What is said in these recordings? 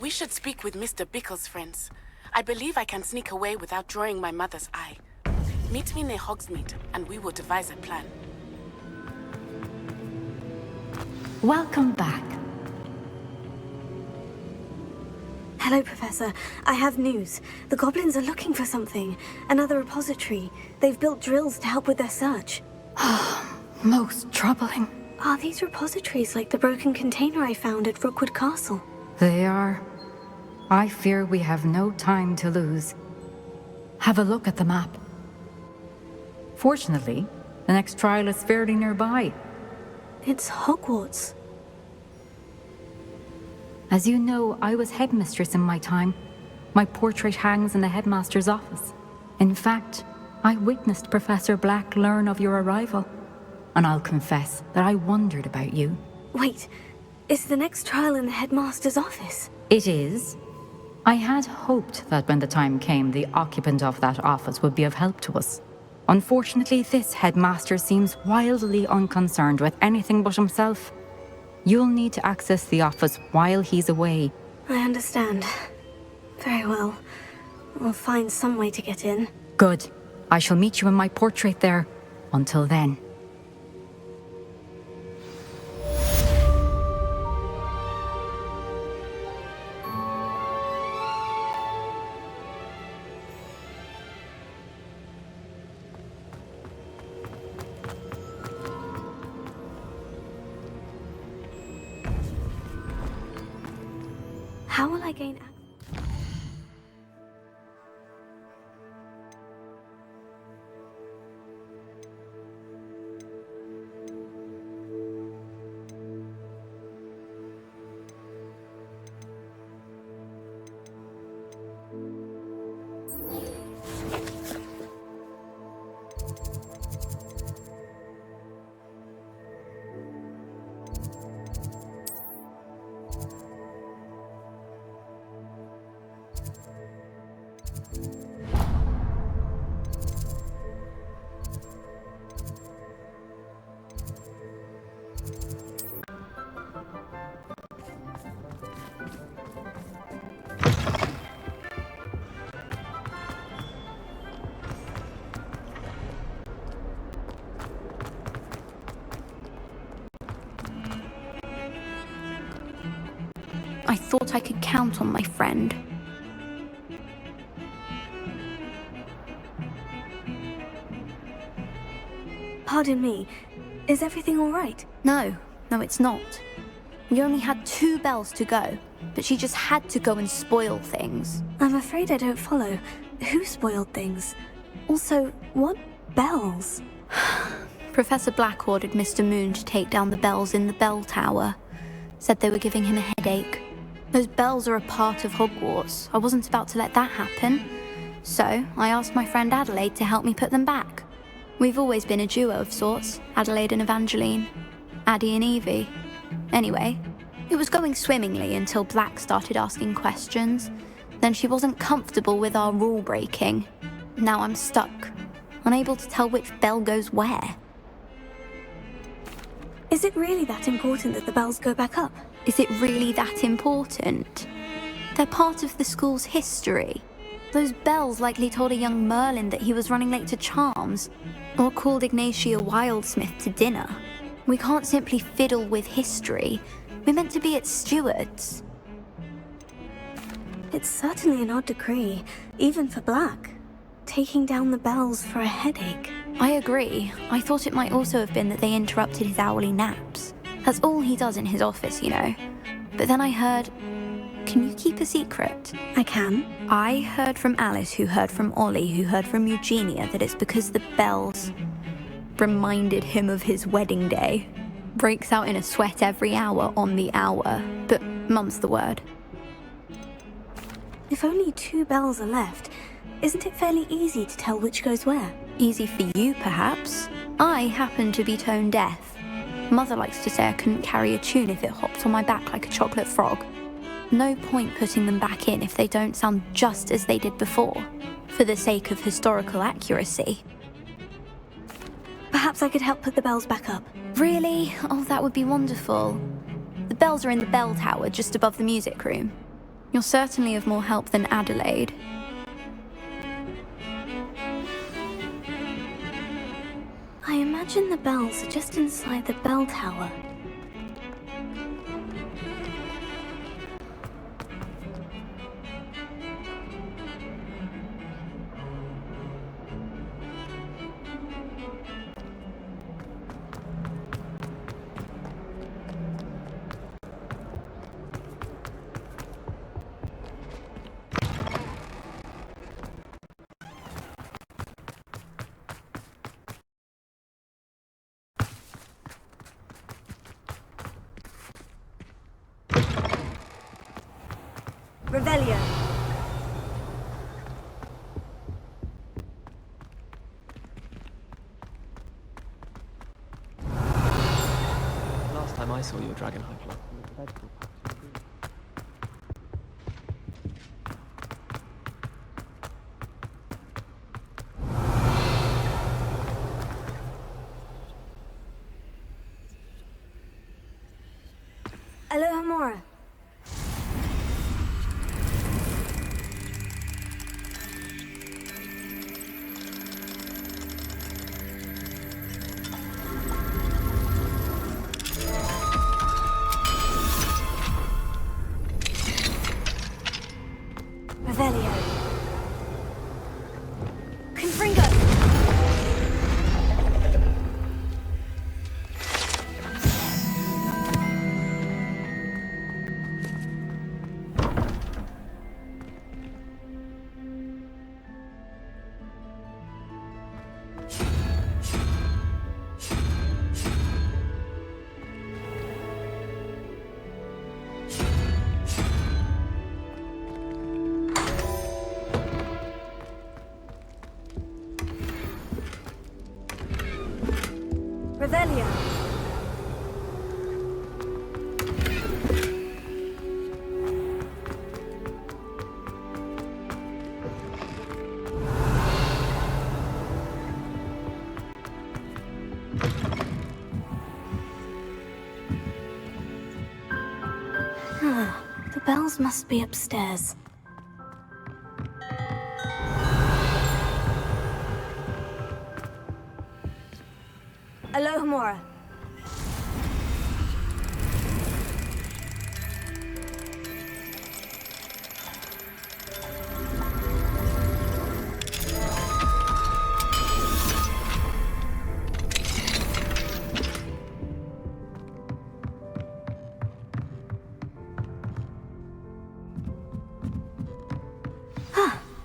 We should speak with Mr. Bickle's friends. I believe I can sneak away without drawing my mother's eye. Meet me near Hogsmeade, and we will devise a plan. Welcome back. Hello, Professor. I have news. The goblins are looking for something. Another repository. They've built drills to help with their search. Most troubling. Are these repositories like the broken container I found at Rookwood Castle? They are. I fear we have no time to lose. Have a look at the map. Fortunately, the next trial is fairly nearby. It's Hogwarts. As you know, I was headmistress in my time. My portrait hangs in the headmaster's office. In fact, I witnessed Professor Black learn of your arrival. And I'll confess that I wondered about you. Wait, is the next trial in the headmaster's office? It is. I had hoped that when the time came, the occupant of that office would be of help to us. Unfortunately, this headmaster seems wildly unconcerned with anything but himself. You'll need to access the office while he's away. I understand. Very well. We'll find some way to get in. Good. I shall meet you in my portrait there. Until then. How will I gain access? I thought I could count on my friend. Pardon me. Is everything all right? No, it's not. We only had 2 bells to go, but she just had to go and spoil things. I'm afraid I don't follow. Who spoiled things? Also, what bells? Professor Black ordered Mr. Moon to take down the bells in the bell tower. Said they were giving him a headache. Those bells are a part of Hogwarts. I wasn't about to let that happen. So, I asked my friend Adelaide to help me put them back. We've always been a duo of sorts, Adelaide and Evangeline. Addie and Evie. Anyway, it was going swimmingly until Black started asking questions. Then she wasn't comfortable with our rule breaking. Now I'm stuck, unable to tell which bell goes where. Is it really that important that the bells go back up? Is it really that important? They're part of the school's history. Those bells likely told a young Merlin that he was running late to Charms, or called Ignatia Wildsmith to dinner. We can't simply fiddle with history. We're meant to be its stewards. It's certainly an odd decree, even for Black. Taking down the bells for a headache. I agree. I thought it might also have been that they interrupted his hourly naps. That's all he does in his office, you know. But then I heard... Can you keep a secret? I can. I heard from Alice, who heard from Ollie, who heard from Eugenia, that it's because the bells reminded him of his wedding day. Breaks out in a sweat every hour on the hour, but mum's the word. If only 2 bells are left, isn't it fairly easy to tell which goes where? Easy for you, perhaps. I happen to be tone deaf. Mother likes to say I couldn't carry a tune if it hopped on my back like a chocolate frog. No point putting them back in if they don't sound just as they did before, for the sake of historical accuracy. Perhaps I could help put the bells back up. Really? Oh, that would be wonderful. The bells are in the bell tower just above the music room. You're certainly of more help than Adelaide. I imagine the bells are just inside the bell tower. Revelio. Last time I saw your dragon hunter. Alohomora. Revelio. Confringo. Revelio. The bells must be upstairs. Alohomora.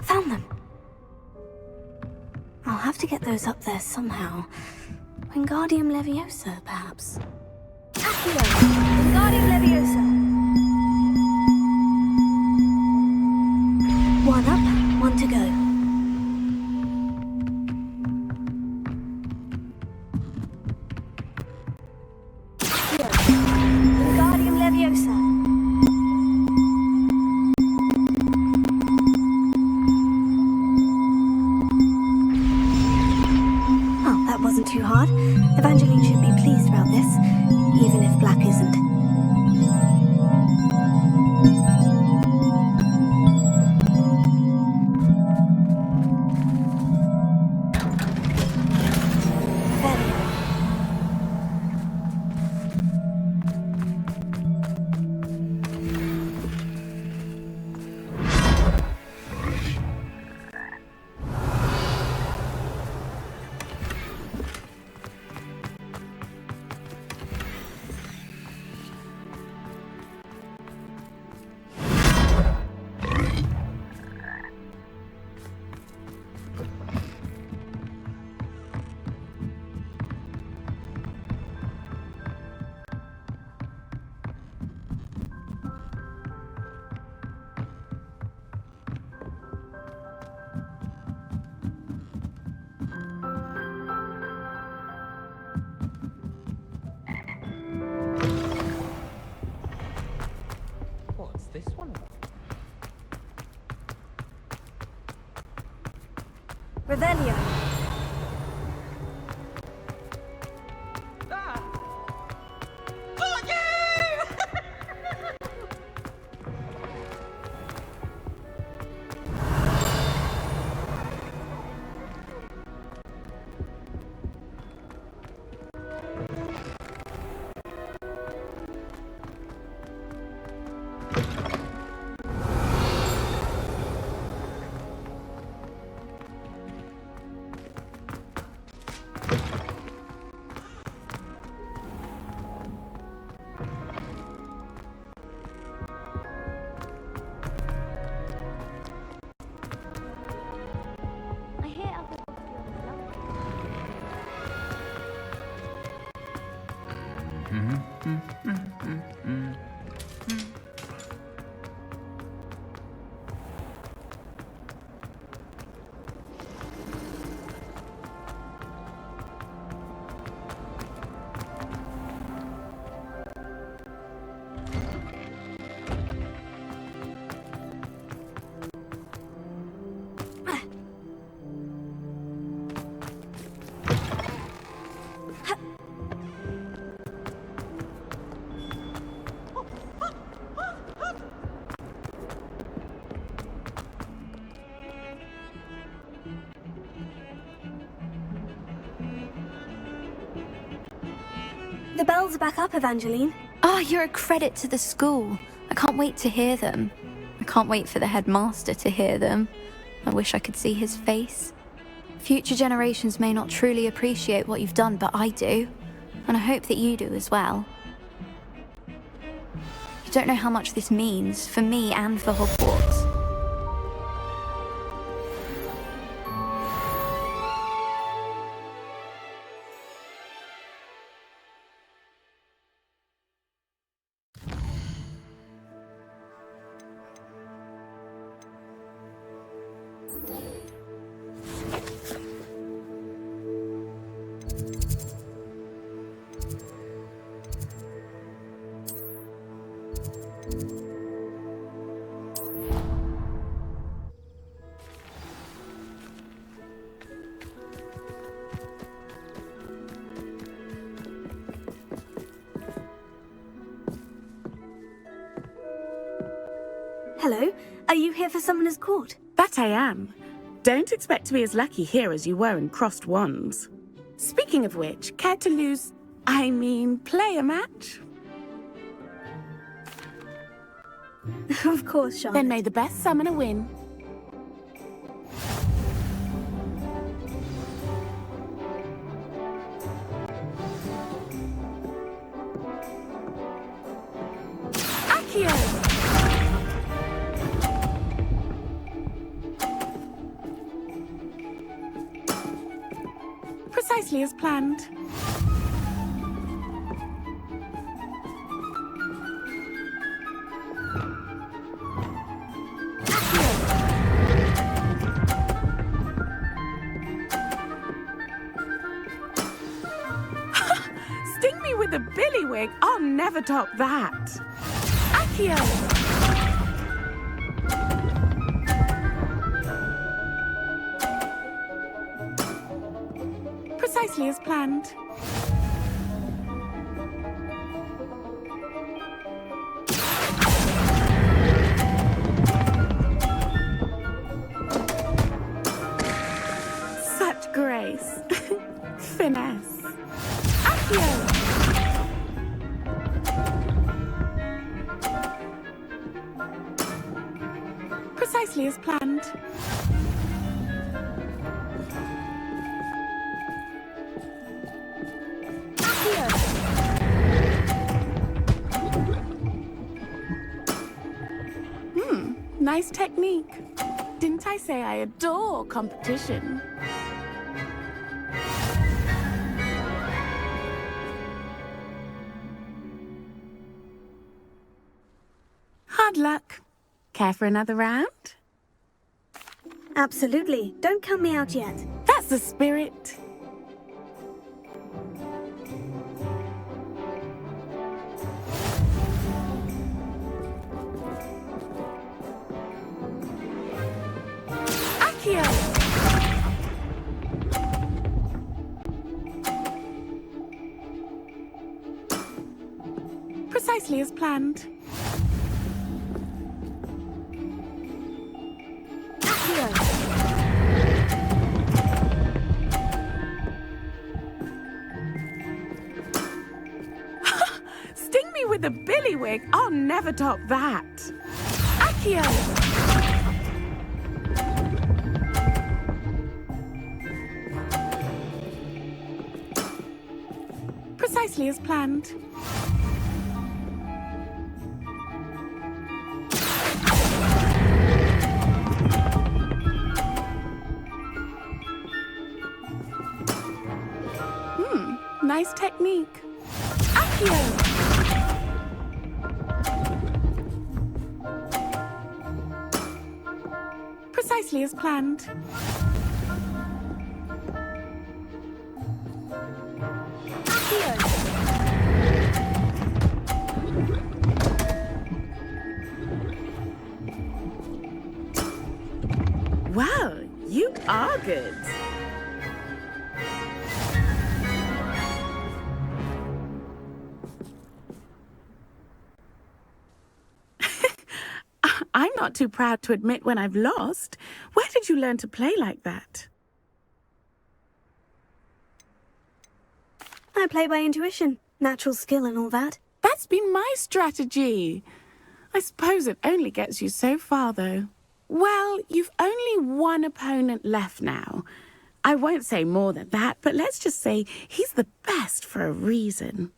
Found them. I'll have to get those up there somehow. Wingardium Leviosa, perhaps. Accio! Wingardium Leviosa! One up, one to go. Accio! Wingardium Leviosa! Wasn't too hard. Evangeline should be pleased about this, even if Black isn't. This one? Revelio. Ah! Fuck you! The bells are back up, Evangeline. Oh, you're a credit to the school. I can't wait to hear them. I can't wait for the headmaster to hear them. I wish I could see his face. Future generations may not truly appreciate what you've done, but I do. And I hope that you do as well. You don't know how much this means, for me and for Hogwarts. Hello, are you here for Summoner's Court? That I am. Don't expect to be as lucky here as you were in Crossed Wands. Speaking of which, care to play a match? Of course, Charlotte. Then may the best summoner win. Accio! Precisely as planned. Sting me with a billywig. I'll never top that. Accio! Precisely as planned. Such grace. Finesse. Accio! Precisely as planned. Nice technique. Didn't I say I adore competition? Hard luck. Care for another round? Absolutely. Don't count me out yet. That's the spirit. Precisely as planned. Sting me with a billywig. I'll never top that. Accio! Precisely as planned. Nice technique. Accio! Precisely as planned. Wow, you are good. I'm not too proud to admit when I've lost. Where did you learn to play like that? I play by intuition. Natural skill and all that? That's been my strategy. I suppose it only gets you so far, though. Well, you've only one opponent left now. I won't say more than that, but let's just say he's the best for a reason.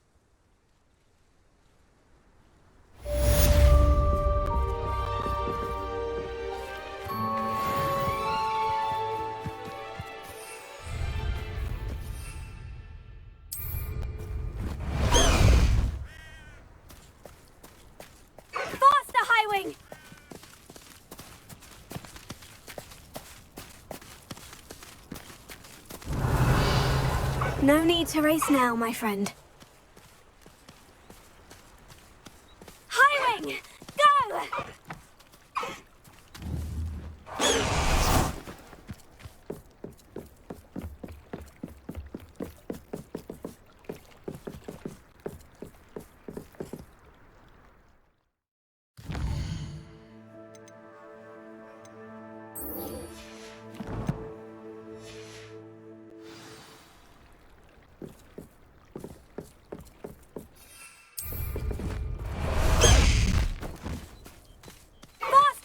Faster, Highwing! No need to race now, my friend. Highwing! Go!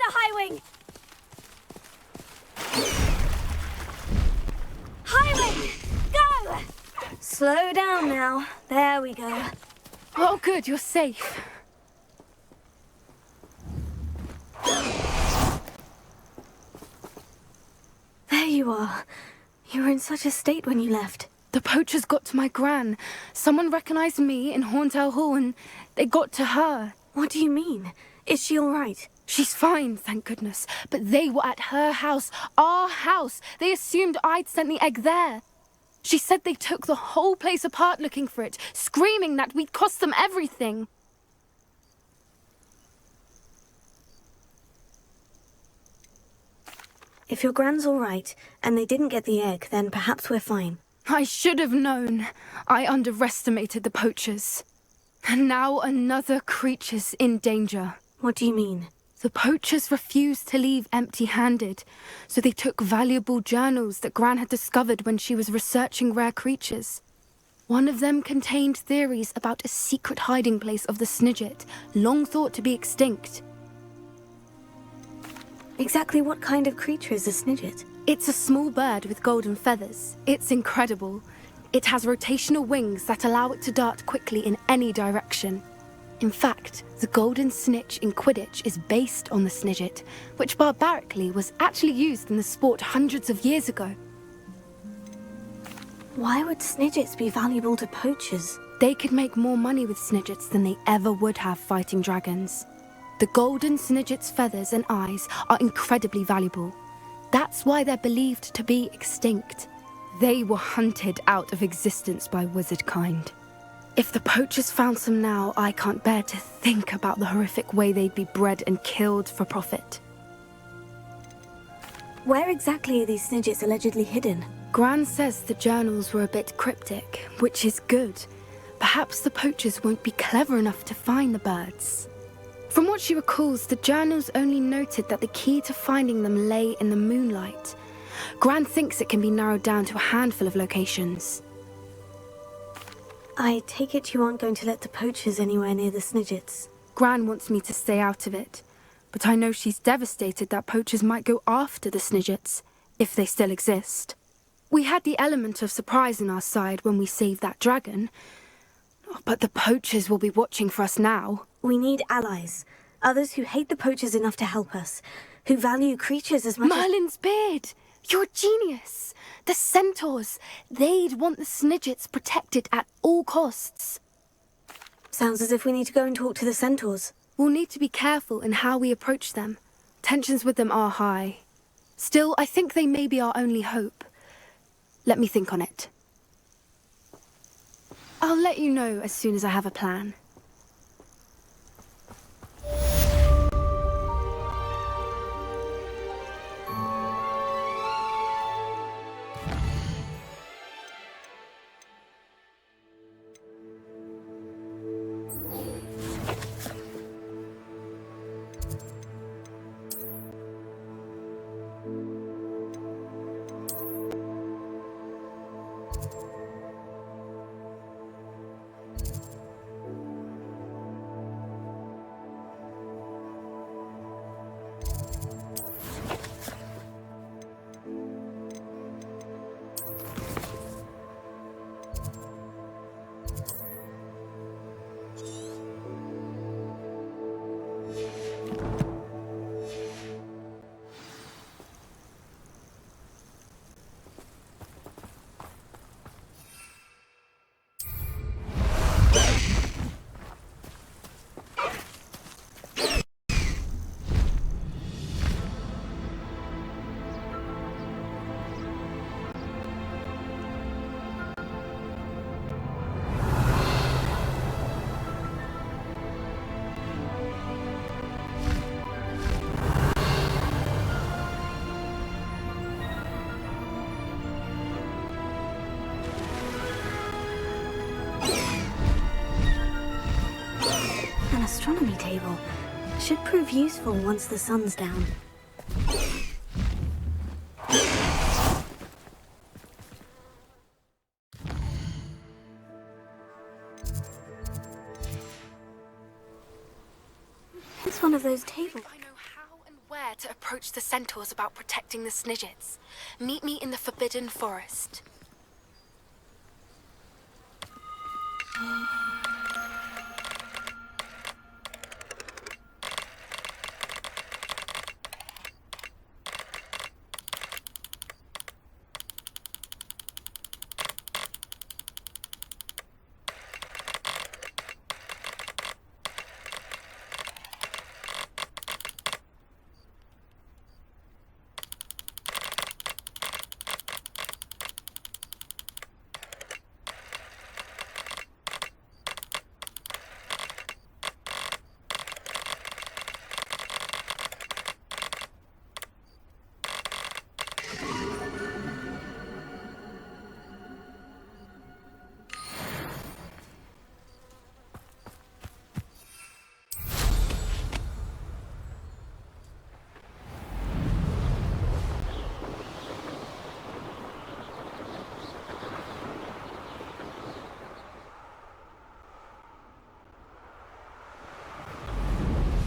Highwing! Highwing! Go! Slow down now. There we go. Oh, good, you're safe. There you are. You were in such a state when you left. The poachers got to my gran. Someone recognized me in Horntail Hall and they got to her. What do you mean? Is she all right? She's fine, thank goodness. But they were at her house, our house. They assumed I'd sent the egg there. She said they took the whole place apart looking for it, screaming that we'd cost them everything. If your gran's all right, and they didn't get the egg, then perhaps we're fine. I should have known. I underestimated the poachers. And now another creature's in danger. What do you mean? The poachers refused to leave empty-handed, so they took valuable journals that Gran had discovered when she was researching rare creatures. One of them contained theories about a secret hiding place of the Snidget, long thought to be extinct. Exactly what kind of creature is a Snidget? It's a small bird with golden feathers. It's incredible. It has rotational wings that allow it to dart quickly in any direction. In fact, the golden snitch in Quidditch is based on the Snidget, which barbarically was actually used in the sport hundreds of years ago. Why would Snidgets be valuable to poachers? They could make more money with Snidgets than they ever would have fighting dragons. The golden Snidget's feathers and eyes are incredibly valuable. That's why they're believed to be extinct. They were hunted out of existence by wizard kind. If the poachers found some now, I can't bear to think about the horrific way they'd be bred and killed for profit. Where exactly are these Snidgets allegedly hidden? Gran says the journals were a bit cryptic, which is good. Perhaps the poachers won't be clever enough to find the birds. From what she recalls, the journals only noted that the key to finding them lay in the moonlight. Gran thinks it can be narrowed down to a handful of locations. I take it you aren't going to let the poachers anywhere near the Snidgets. Gran wants me to stay out of it, but I know she's devastated that poachers might go after the Snidgets, if they still exist. We had the element of surprise on our side when we saved that dragon, but the poachers will be watching for us now. We need allies. Others who hate the poachers enough to help us. Who value creatures as much as... Merlin's beard! You're a genius! The centaurs! They'd want the Snidgets protected at all costs. Sounds as if we need to go and talk to the centaurs. We'll need to be careful in how we approach them. Tensions with them are high. Still, I think they may be our only hope. Let me think on it. I'll let you know as soon as I have a plan. astronomy table. Should prove useful once the sun's down. It's one of those tables. I know how and where to approach the centaurs about protecting the Snidgets. Meet me in the Forbidden Forest.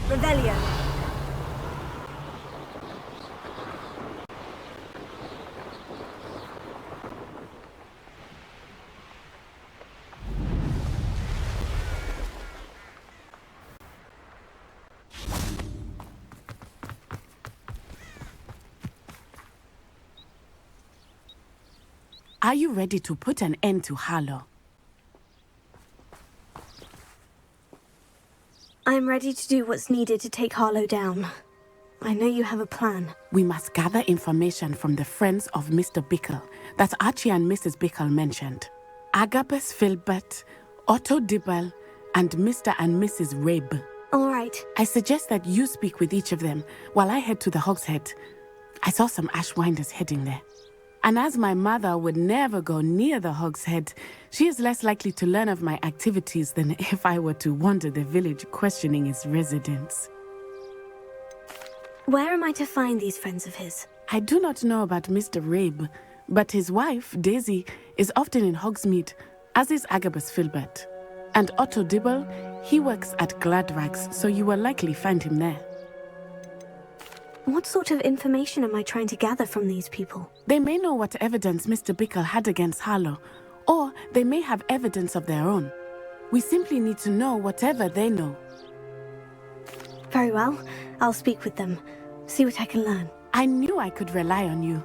Revelio. Are you ready to put an end to Harlow? I'm ready to do what's needed to take Harlow down. I know you have a plan. We must gather information from the friends of Mr. Bickle that Archie and Mrs. Bickle mentioned. Agabus Filbert, Otto Dibble, and Mr. and Mrs. Rabe. All right. I suggest that you speak with each of them while I head to the Hog's Head. I saw some Ashwinders heading there. And as my mother would never go near the Hog's Head, she is less likely to learn of my activities than if I were to wander the village questioning its residents. Where am I to find these friends of his? I do not know about Mr. Rabe, but his wife, Daisy, is often in Hogsmeade, as is Agabus Filbert. And Otto Dibble, he works at Gladrags, so you will likely find him there. What sort of information am I trying to gather from these people? They may know what evidence Mr. Bickle had against Harlow, or they may have evidence of their own. We simply need to know whatever they know. Very well. I'll speak with them. See what I can learn. I knew I could rely on you.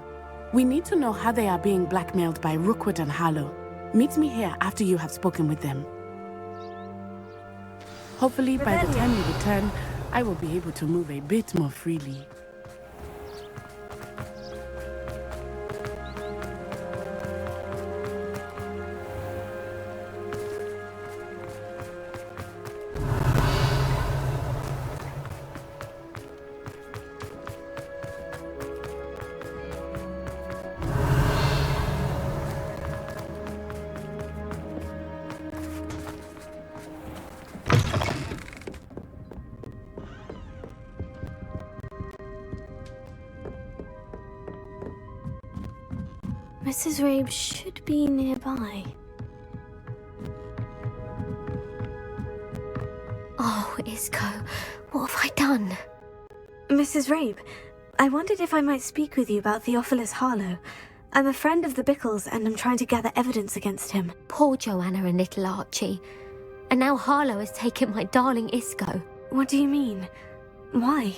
We need to know how they are being blackmailed by Rookwood and Harlow. Meet me here after you have spoken with them. Hopefully, by the time you return, I will be able to move a bit more freely. Mrs. Rabe should be nearby. Oh, Isco, what have I done? Mrs. Rabe, I wondered if I might speak with you about Theophilus Harlow. I'm a friend of the Bickles and I'm trying to gather evidence against him. Poor Joanna and little Archie. And now Harlow has taken my darling Isco. What do you mean? Why?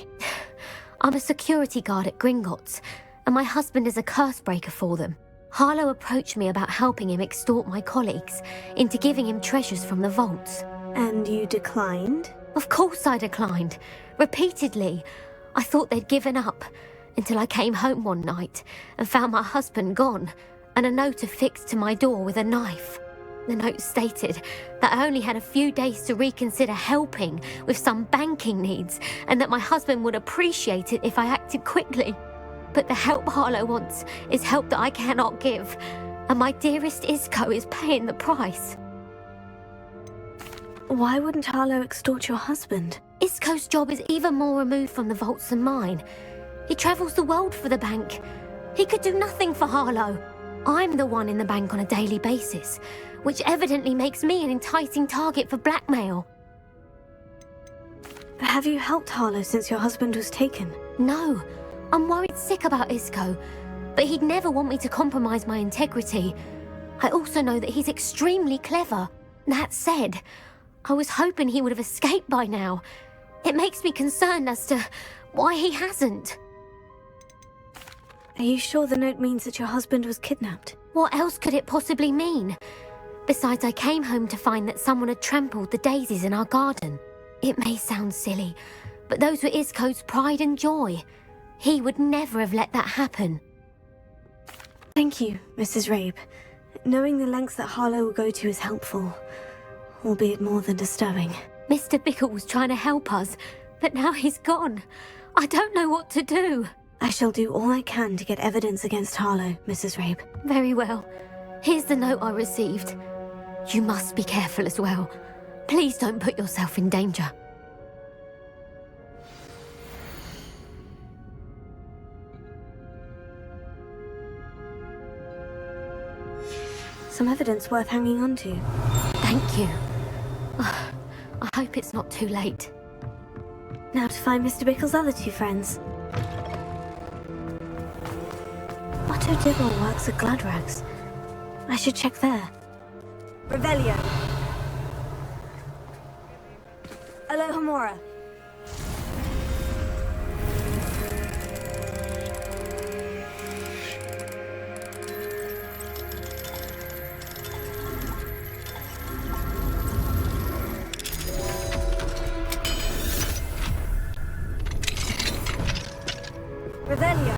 I'm a security guard at Gringotts, and my husband is a curse breaker for them. Harlow approached me about helping him extort my colleagues into giving him treasures from the vaults. And you declined? Of course I declined. Repeatedly. I thought they'd given up, until I came home one night and found my husband gone, and a note affixed to my door with a knife. The note stated that I only had a few days to reconsider helping with some banking needs, and that my husband would appreciate it if I acted quickly. But the help Harlow wants is help that I cannot give, and my dearest Isco is paying the price. Why wouldn't Harlow extort your husband? Isco's job is even more removed from the vaults than mine. He travels the world for the bank. He could do nothing for Harlow. I'm the one in the bank on a daily basis, which evidently makes me an enticing target for blackmail. Have you helped Harlow since your husband was taken? No, I'm worried sick about Isco, but he'd never want me to compromise my integrity. I also know that he's extremely clever. That said, I was hoping he would have escaped by now. It makes me concerned as to why he hasn't. Are you sure the note means that your husband was kidnapped? What else could it possibly mean? Besides, I came home to find that someone had trampled the daisies in our garden. It may sound silly, but those were Isco's pride and joy. He would never have let that happen. Thank you, Mrs. Rabe. Knowing the lengths that Harlow will go to is helpful, albeit more than disturbing. Mr. Bickle was trying to help us, but now he's gone. I don't know what to do. I shall do all I can to get evidence against Harlow, Mrs. Rabe. Very well. Here's the note I received. You must be careful as well. Please don't put yourself in danger. Some evidence worth hanging on to. Thank you. I hope it's not too late. Now to find Mr. Bickle's other two friends. Otto Dibble works at Gladrags. I should check there. Revelio. Alohomora. Revelio.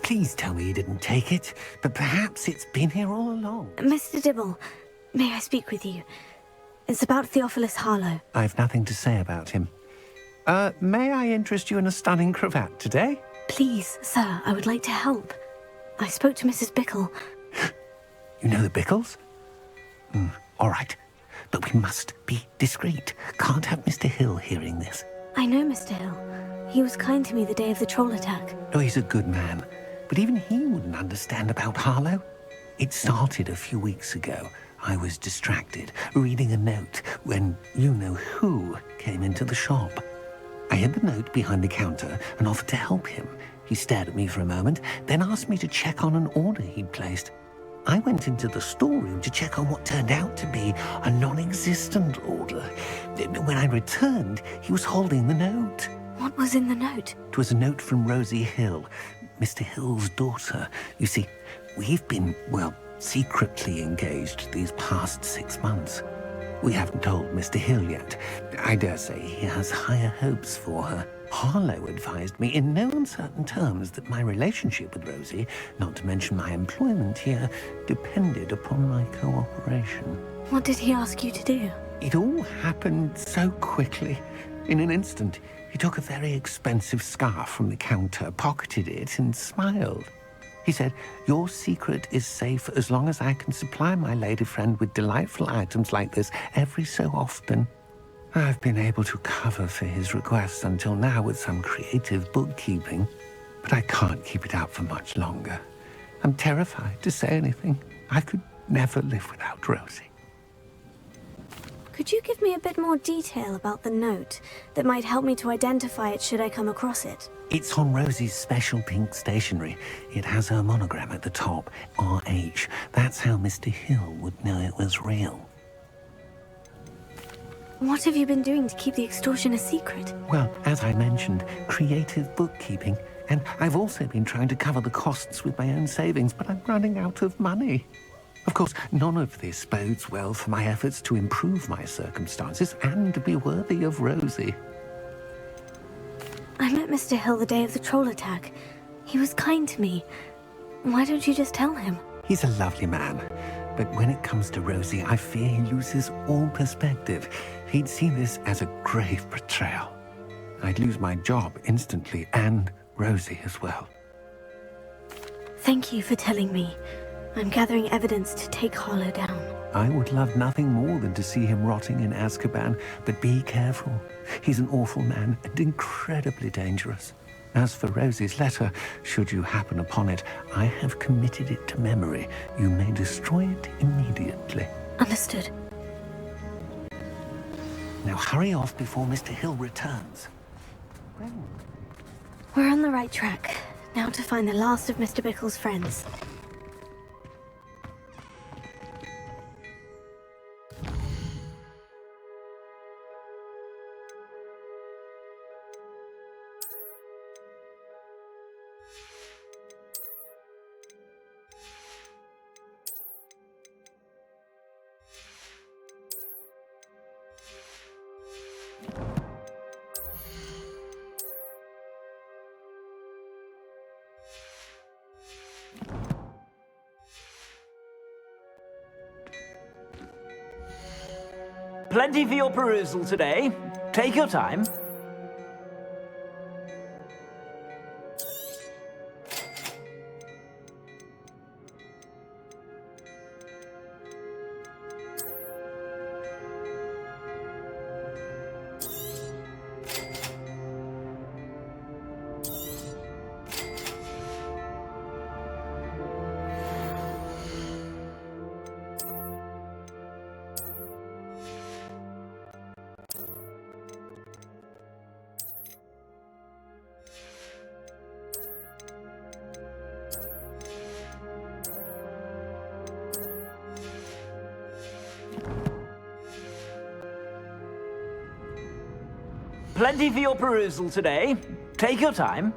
Please tell me you didn't take it, but perhaps it's been here all along. Mr. Dibble, may I speak with you? It's about Theophilus Harlow. I've nothing to say about him. May I interest you in a stunning cravat today? Please, sir, I would like to help. I spoke to Mrs. Bickle. You know the Bickles? All right, but we must be discreet. Can't have Mr. Hill hearing this. I know Mr. Hill. He was kind to me the day of the troll attack. Oh, he's a good man, but even he wouldn't understand about Harlow. It started a few weeks ago. I was distracted, reading a note, when you-know-who came into the shop. I hid the note behind the counter and offered to help him. He stared at me for a moment, then asked me to check on an order he'd placed. I went into the storeroom to check on what turned out to be a non-existent order. When I returned, he was holding the note. What was in the note? It was a note from Rosie Hill, Mr. Hill's daughter. You see, we've been, well, secretly engaged these past 6 months. We haven't told Mr. Hill yet. I dare say he has higher hopes for her. Harlow advised me in no uncertain terms that my relationship with Rosie, not to mention my employment here, depended upon my cooperation. What did he ask you to do? It all happened so quickly. In an instant, he took a very expensive scarf from the counter, pocketed it, and smiled. He said, "Your secret is safe as long as I can supply my lady friend with delightful items like this every so often." I've been able to cover for his requests until now with some creative bookkeeping, but I can't keep it up for much longer. I'm terrified to say anything. I could never live without Rosie. Could you give me a bit more detail about the note that might help me to identify it should I come across it? It's on Rosie's special pink stationery. It has her monogram at the top, RH. That's how Mr. Hill would know it was real. What have you been doing to keep the extortion a secret? Well, as I mentioned, creative bookkeeping. And I've also been trying to cover the costs with my own savings, but I'm running out of money. Of course, none of this bodes well for my efforts to improve my circumstances and to be worthy of Rosie. I met Mr. Hill the day of the troll attack. He was kind to me. Why don't you just tell him? He's a lovely man. But when it comes to Rosie, I fear he loses all perspective. He'd see this as a grave betrayal. I'd lose my job instantly, and Rosie as well. Thank you for telling me. I'm gathering evidence to take Harlow down. I would love nothing more than to see him rotting in Azkaban, but be careful. He's an awful man and incredibly dangerous. As for Rosie's letter, should you happen upon it, I have committed it to memory. You may destroy it immediately. Understood. Now hurry off before Mr. Hill returns. We're on the right track. Now to find the last of Mr. Bickle's friends. Plenty for your perusal today. Take your time. Plenty for your perusal today. Take your time.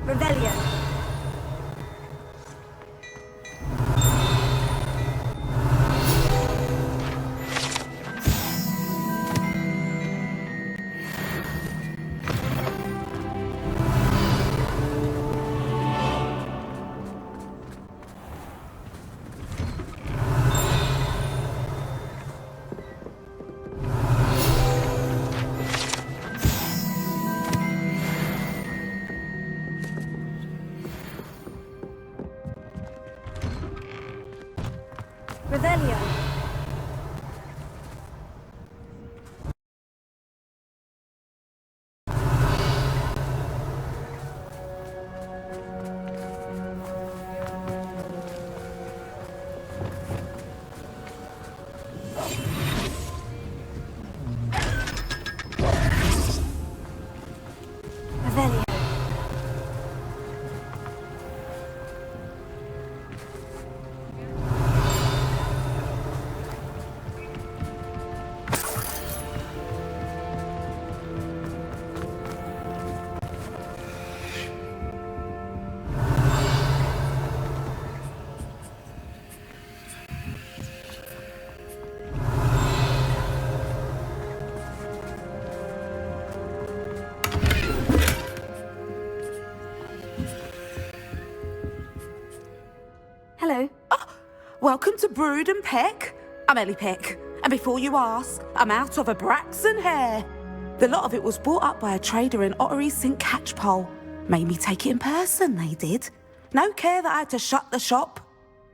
Revelio. Revelio. Revelio. Hello. Welcome to Brood and Peck. I'm Ellie Peck, and before you ask, I'm out of a Braxton hair. The lot of it was bought up by a trader in Ottery St. Catchpole. Made me take it in person, they did. No care that I had to shut the shop.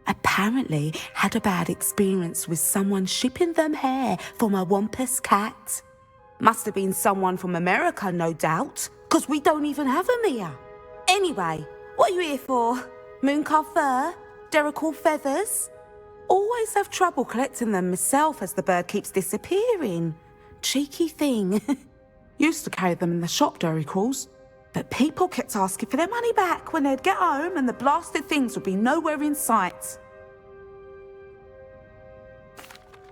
Apparently had a bad experience with someone shipping them hair for my Wampus cat. Must have been someone from America, no doubt, because we don't even have them here. Anyway, what are you here for? Mooncar fur? Derrickle feathers? Always have trouble collecting them myself as the bird keeps disappearing. Cheeky thing. Used to carry them in the shop, Derricles. But people kept asking for their money back when they'd get home and the blasted things would be nowhere in sight.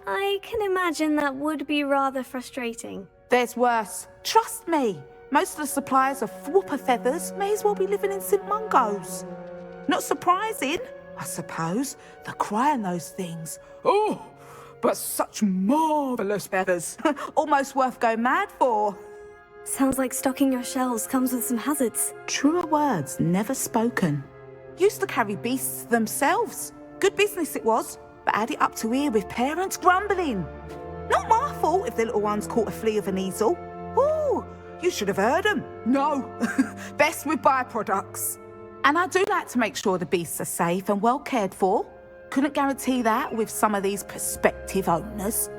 I can imagine that would be rather frustrating. There's worse. Trust me. Most of the suppliers of whooper feathers may as well be living in St. Mungo's. Not surprising, I suppose. The cry on those things. Oh, but such marvellous feathers. Almost worth going mad for. Sounds like stocking your shelves comes with some hazards. Truer words never spoken. Used to carry beasts themselves. Good business it was, but add it up to here with parents grumbling. Not my fault if the little ones caught a flea of an easel. Ooh, you should have heard them. No, best with byproducts. And I do like to make sure the beasts are safe and well cared for. Couldn't guarantee that with some of these prospective owners.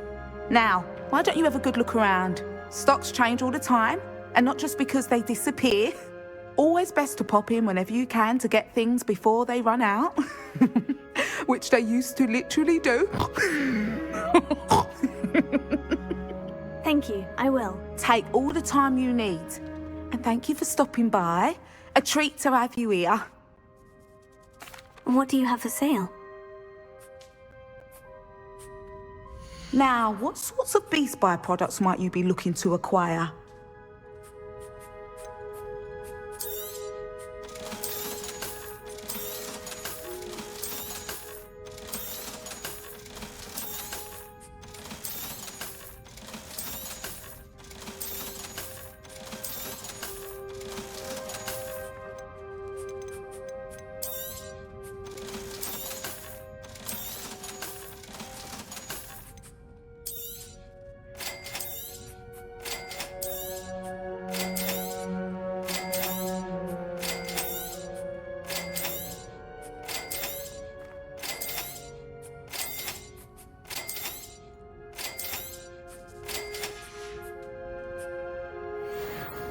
Now, why don't you have a good look around? Stocks change all the time, and not just because they disappear. Always best to pop in whenever you can to get things before they run out. Which they used to literally do. Thank you, I will. Take all the time you need. And thank you for stopping by. A treat to have you here. What do you have for sale? Now, what sorts of beast byproducts might you be looking to acquire?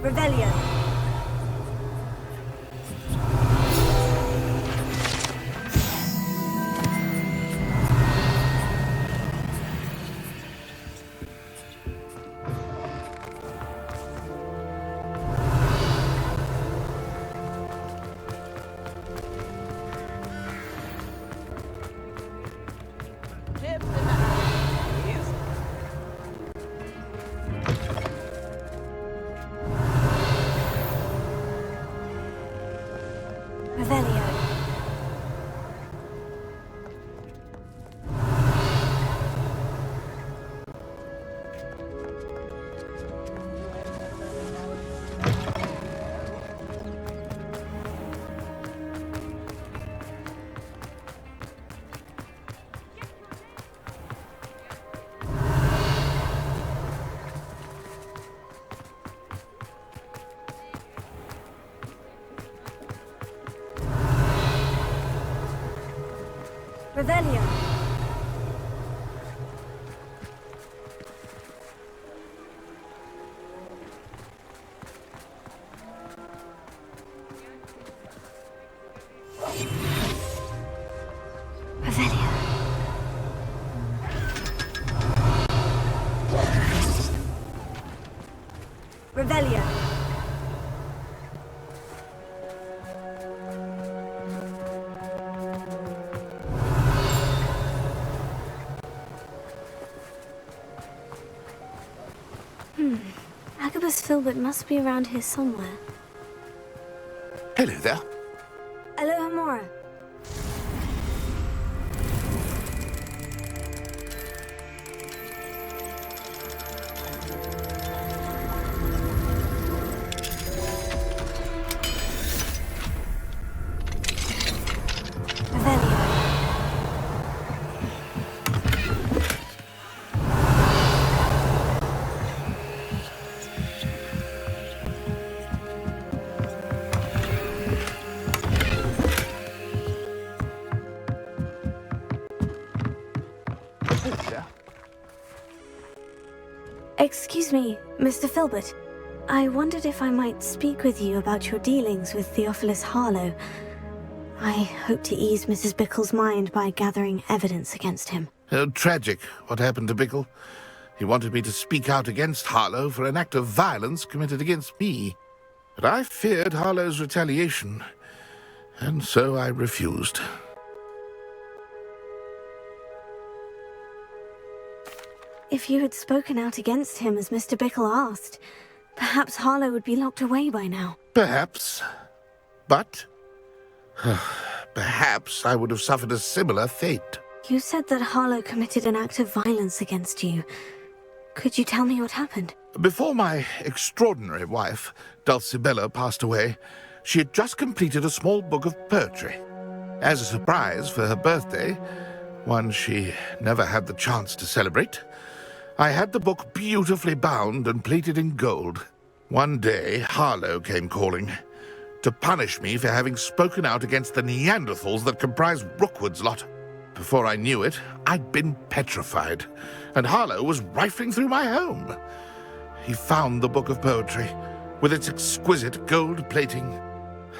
Revelio. Revelio. Revelio. Revelio. Revelio. Agabus Filbert must be around here somewhere. Hello there. Aloha Mora. Revelio. Excuse me, Mr. Filbert. I wondered if I might speak with you about your dealings with Theophilus Harlow. I hope to ease Mrs. Bickle's mind by gathering evidence against him. Oh, tragic what happened to Bickle. He wanted me to speak out against Harlow for an act of violence committed against me. But I feared Harlow's retaliation, and so I refused. If you had spoken out against him as Mr. Bickle asked, perhaps Harlow would be locked away by now. Perhaps. But perhaps I would have suffered a similar fate. You said that Harlow committed an act of violence against you. Could you tell me what happened? Before my extraordinary wife, Dulcibella, passed away, she had just completed a small book of poetry. As a surprise for her birthday, one she never had the chance to celebrate, I had the book beautifully bound and plated in gold. One day, Harlow came calling to punish me for having spoken out against the Neanderthals that comprise Rookwood's lot. Before I knew it, I'd been petrified, and Harlow was rifling through my home. He found the book of poetry, with its exquisite gold plating.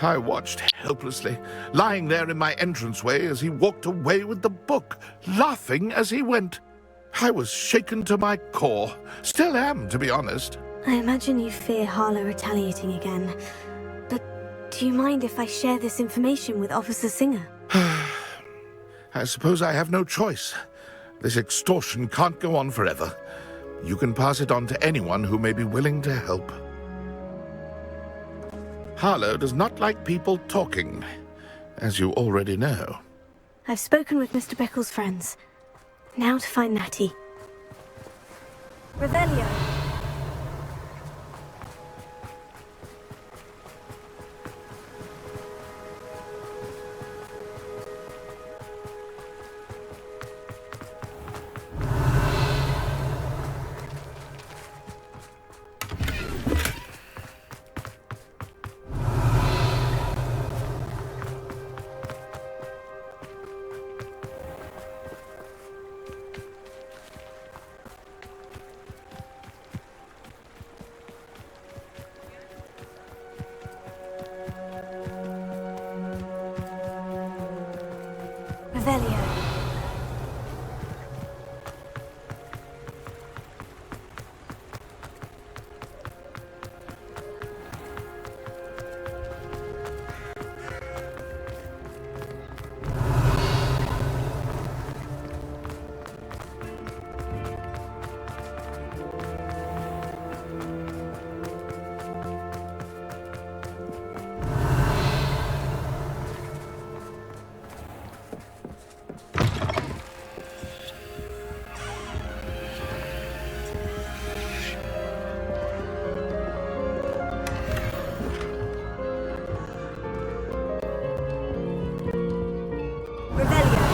I watched helplessly, lying there in my entranceway as he walked away with the book, laughing as he went. I was shaken to my core. Still am, to be honest. I imagine you fear Harlow retaliating again. But do you mind if I share this information with Officer Singer? I suppose I have no choice. This extortion can't go on forever. You can pass it on to anyone who may be willing to help. Harlow does not like people talking, as you already know. I've spoken with Mr. Bickle's friends. Now to find Natty. Revelio. Revelio.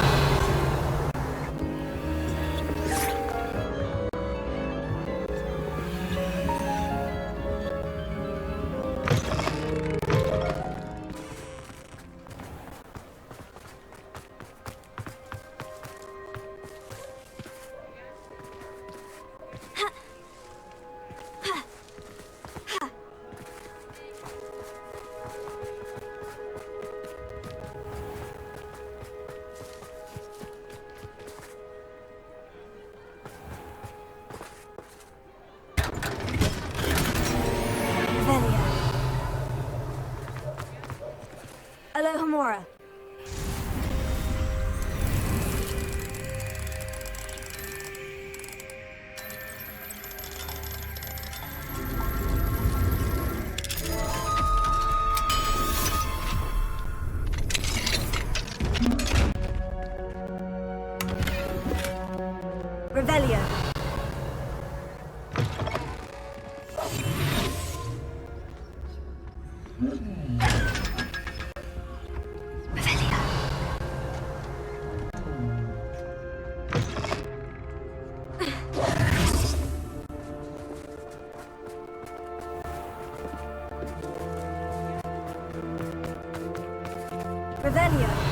Alohomora. Revelio. Revelio.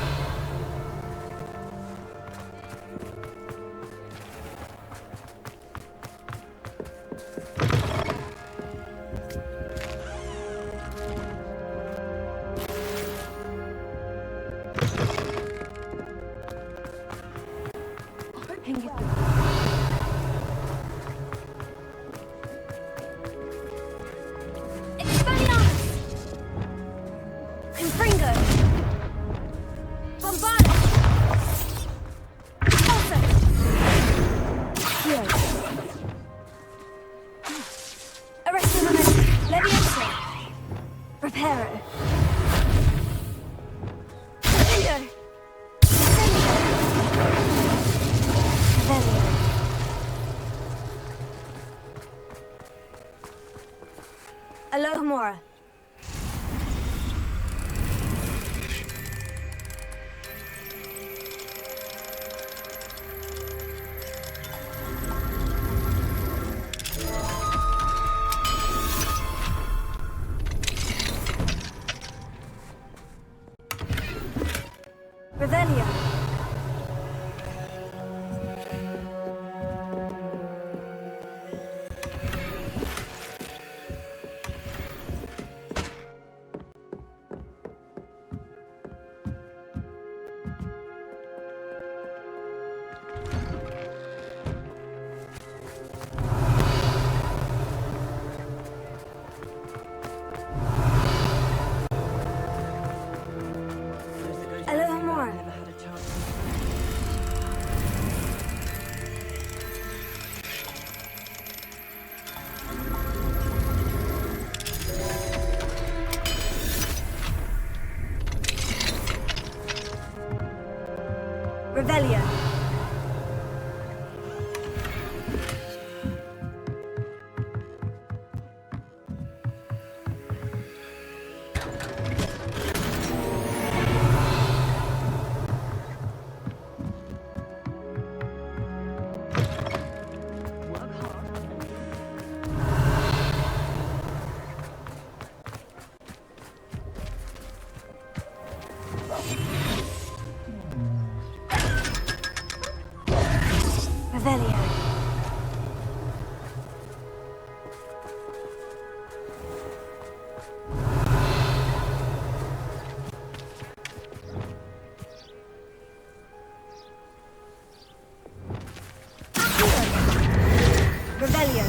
Preparo. Alohomora. Revelio. Alohomora. Revelio. Revelio. Revelio.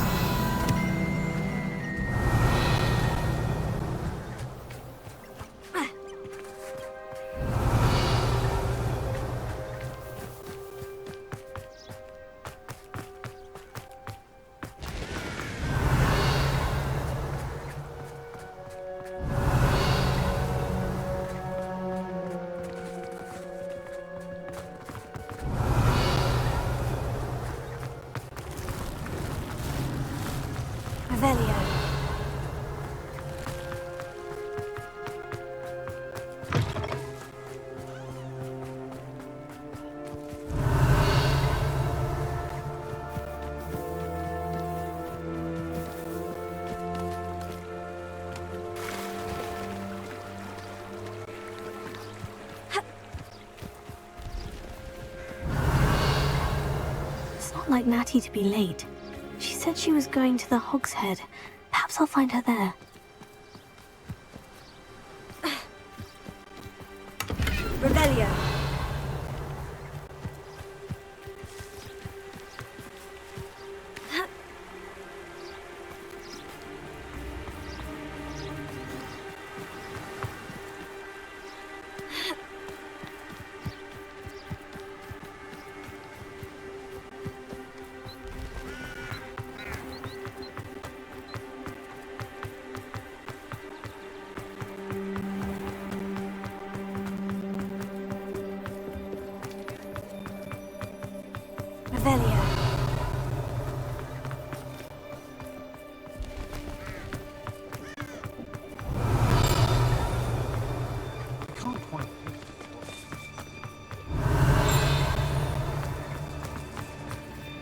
Revelio. It's not like Natty to be late. She said she was going to the Hog's Head. Perhaps I'll find her there. Revelio. Revelio. Can't quite.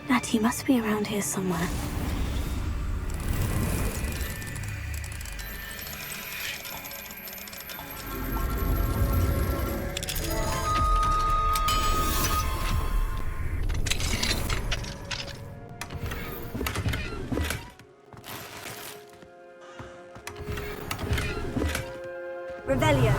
Natty must be around here somewhere. Revelio.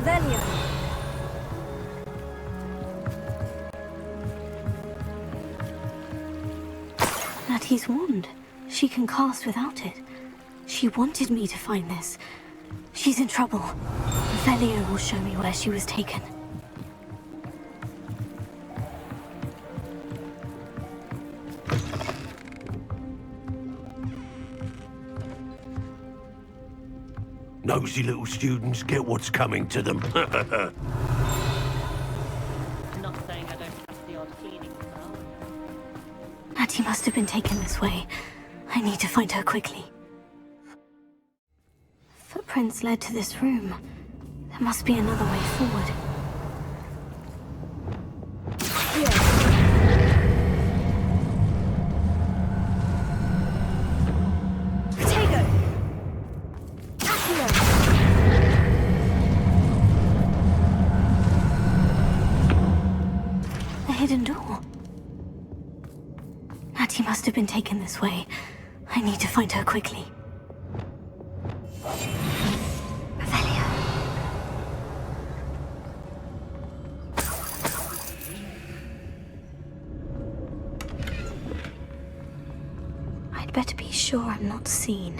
Revelio. Natty's wand. She can cast without it. She wanted me to find this. She's in trouble. Revelio will show me where she was taken. Nosy little students get what's coming to them. Not saying I don't trust the odd cleaning spell. Natty must have been taken this way. I need to find her quickly. Footprints led to this room. There must be another way forward. Hidden door. Natty must have been taken this way. I need to find her quickly. Revelio. I'd better be sure I'm not seen.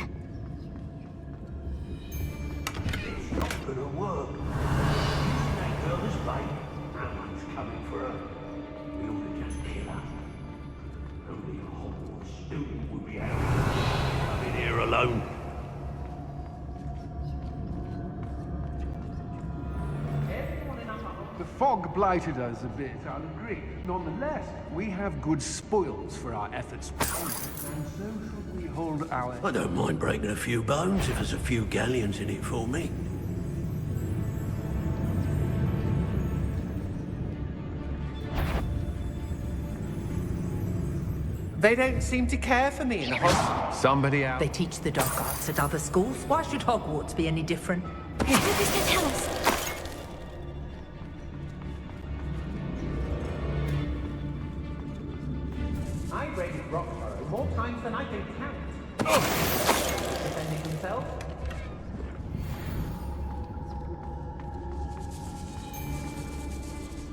It's not gonna work. That girl is right. No one's coming for her. We ought to just kill her. Only a Hogwarts student would be able to come in here alone. The fog blighted us a bit, I'll agree. Nonetheless, we have good spoils for our efforts. And so should we hold our... I don't mind breaking a few bones if there's a few galleons in it for me. They don't seem to care for me in the hospital. Somebody out. They teach the dark arts at other schools. Why should Hogwarts be any different? Tell us. I raided Roxborough more times than I can count. Defending themselves.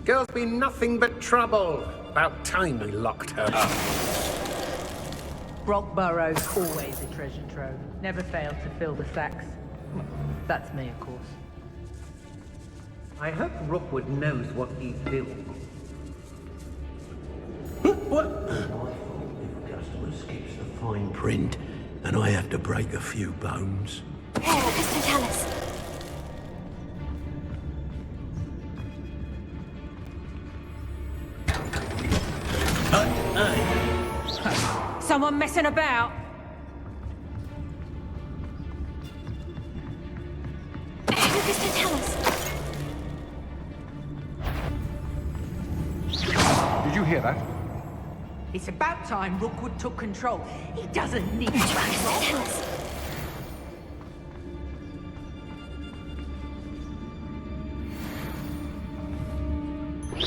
Girl's been nothing but trouble. About time we locked her up. Roxborough's always a treasure trove. Never failed to fill the sacks. That's me, of course. I hope Rookwood knows what he's doing. What? If a customer skips the fine print, and I have to break a few bones. Pistotalis. Someone messing about? Pistotalis. Did you hear that? It's about time Rookwood took control. He doesn't need Pistotalis. I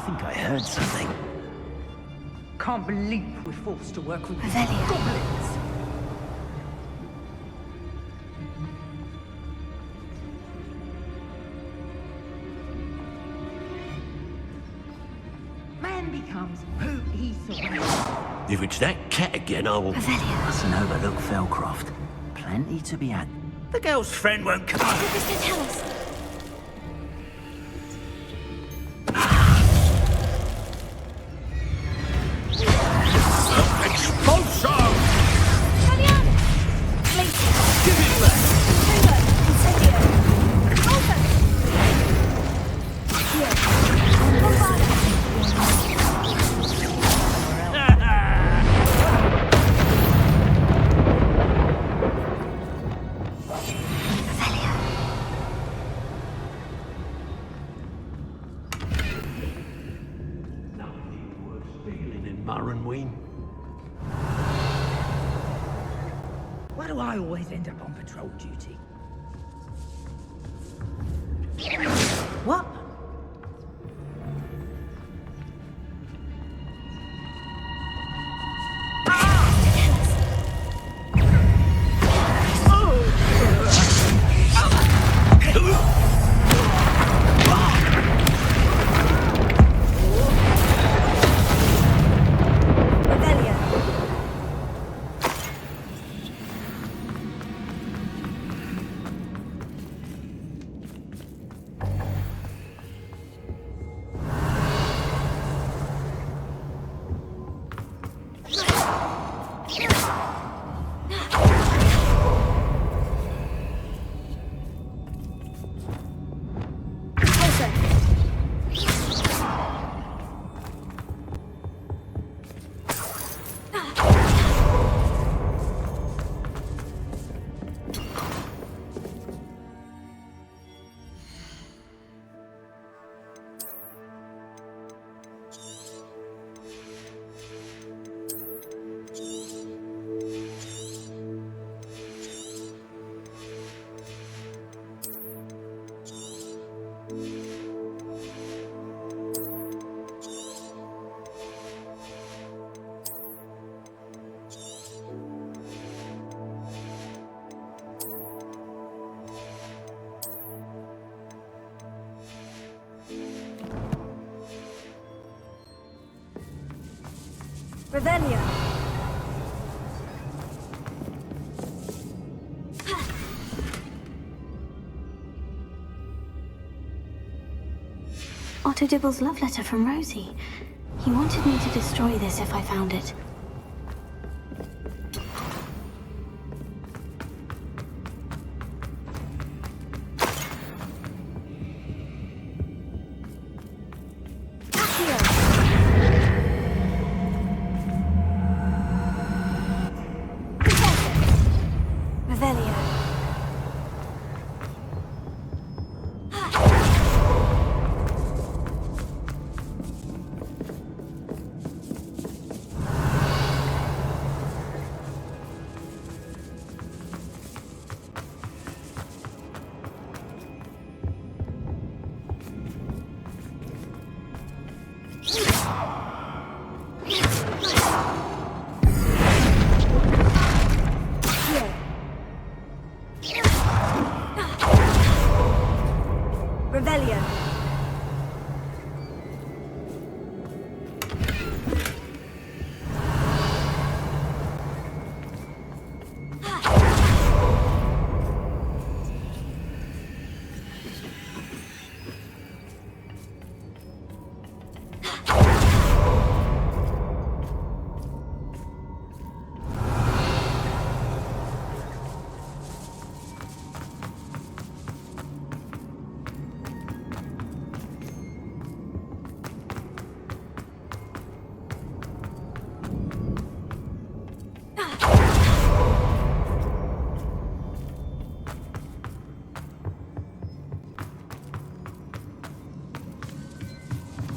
think I heard something. Can't believe we're forced to work with these Revelio. goblins. Man becomes who he surrounds. If it's that cat again, I will... Mustn't overlook Felcroft. Plenty to be had. The girl's friend won't come on. Pistotalis. Expulsion! Give it back. Nothing worth stealing in Murrenween. Why do I always end up on patrol duty? What? Revelio. Otto Dibble's love letter from Rosie. He wanted me to destroy this if I found it.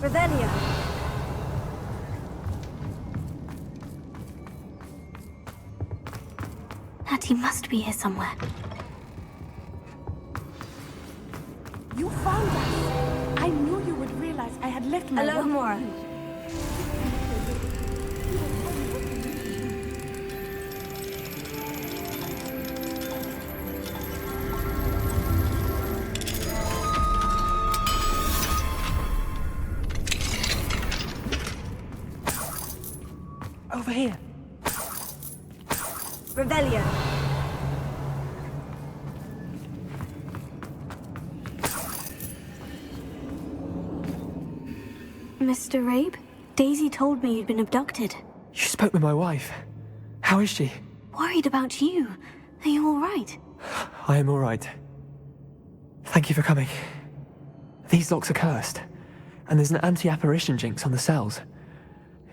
Revelio. Natty must be here somewhere. You found us. I knew you would realize I had left my Hello, Mora. Over here. Revelio. Mr. Rabe? Daisy told me you'd been abducted. You spoke with my wife. How is she? Worried about you. Are you all right? I am all right. Thank you for coming. These locks are cursed, and there's an anti-apparition jinx on the cells.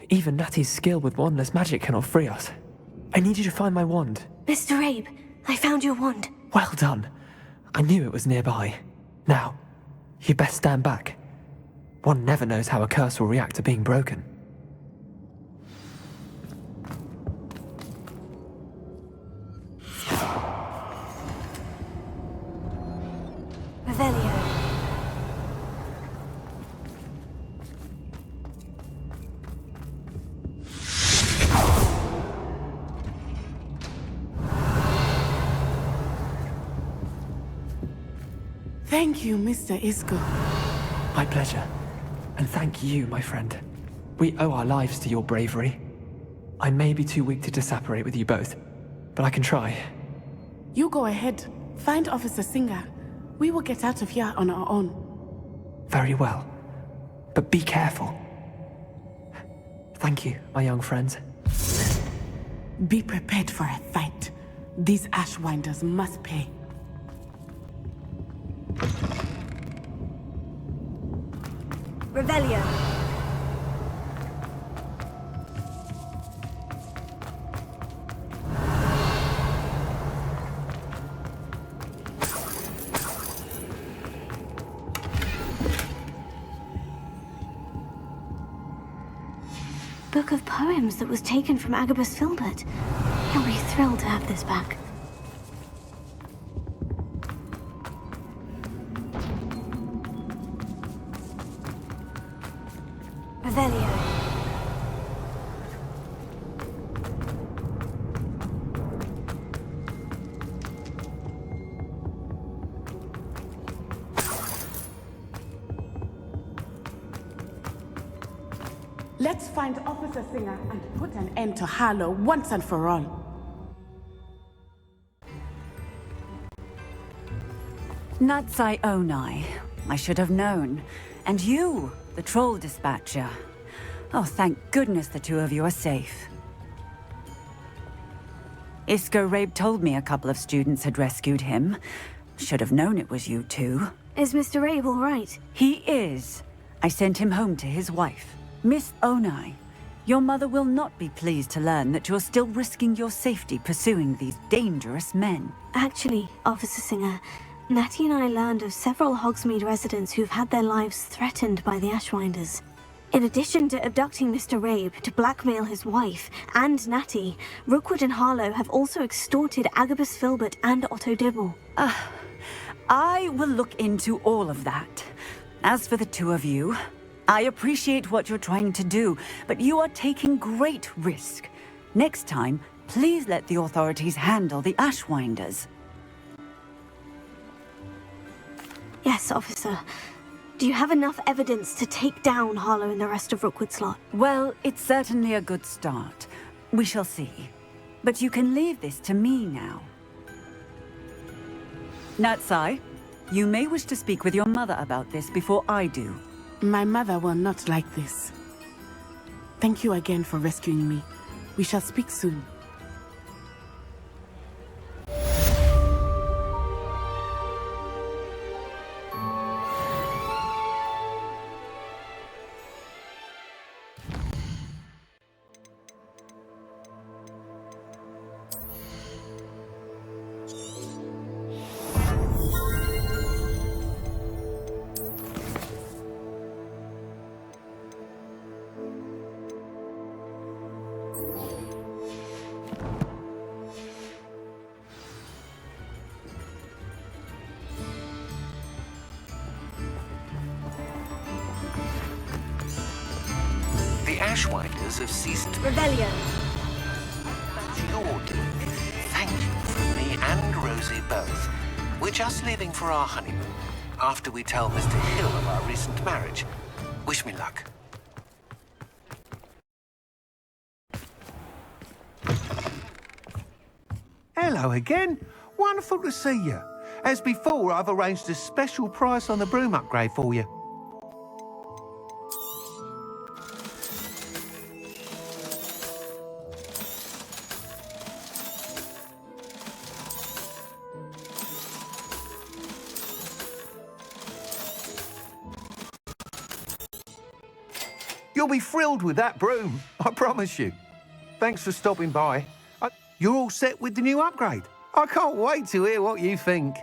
Even Natty's skill with wandless magic cannot free us. I need you to find my wand. Mr. Rabe, I found your wand. Well done. I knew it was nearby. Now, you best stand back. One never knows how a curse will react to being broken. Revelio. Thank you, Mr. Isco. My pleasure. And thank you, my friend. We owe our lives to your bravery. I may be too weak to disapparate with you both, but I can try. You go ahead. Find Officer Singer. We will get out of here on our own. Very well. But be careful. Thank you, my young friends. Be prepared for a fight. These Ashwinders must pay. Revelio. Book of poems that was taken from Agabus Filbert. He'll be thrilled to have this back. Revelio. Let's find Officer Singer and put an end to Harlow once and for all. Natsai Onai. I should have known. And you, the troll dispatcher. Oh, thank goodness the two of you are safe. Isco Rabe told me a couple of students had rescued him. Should have known it was you two. Is Mr. Rabe all right? He is. I sent him home to his wife. Miss Onai, your mother will not be pleased to learn that you're still risking your safety pursuing these dangerous men. Actually, Officer Singer, Natty and I learned of several Hogsmeade residents who've had their lives threatened by the Ashwinders. In addition to abducting Mr. Rabe to blackmail his wife and Natty, Rookwood and Harlow have also extorted Agabus Filbert and Otto Dibble. I will look into all of that. As for the two of you, I appreciate what you're trying to do, but you are taking great risk. Next time, please let the authorities handle the Ashwinders. Yes, officer. Do you have enough evidence to take down Harlow and the rest of Rookwood's lot? Well, it's certainly a good start. We shall see. But you can leave this to me now. Natsai, you may wish to speak with your mother about this before I do. My mother will not like this. Thank you again for rescuing me. We shall speak soon. The Ashwinders have ceased... Rebellion. That's your doing. Thank you from me and Rosie both. We're just leaving for our honeymoon, after we tell Mr. Hill of our recent marriage. Wish me luck. Hello again. Wonderful to see you. As before, I've arranged a special price on the broom upgrade for you. You'll be thrilled with that broom, I promise you. Thanks for stopping by. You're all set with the new upgrade. I can't wait to hear what you think.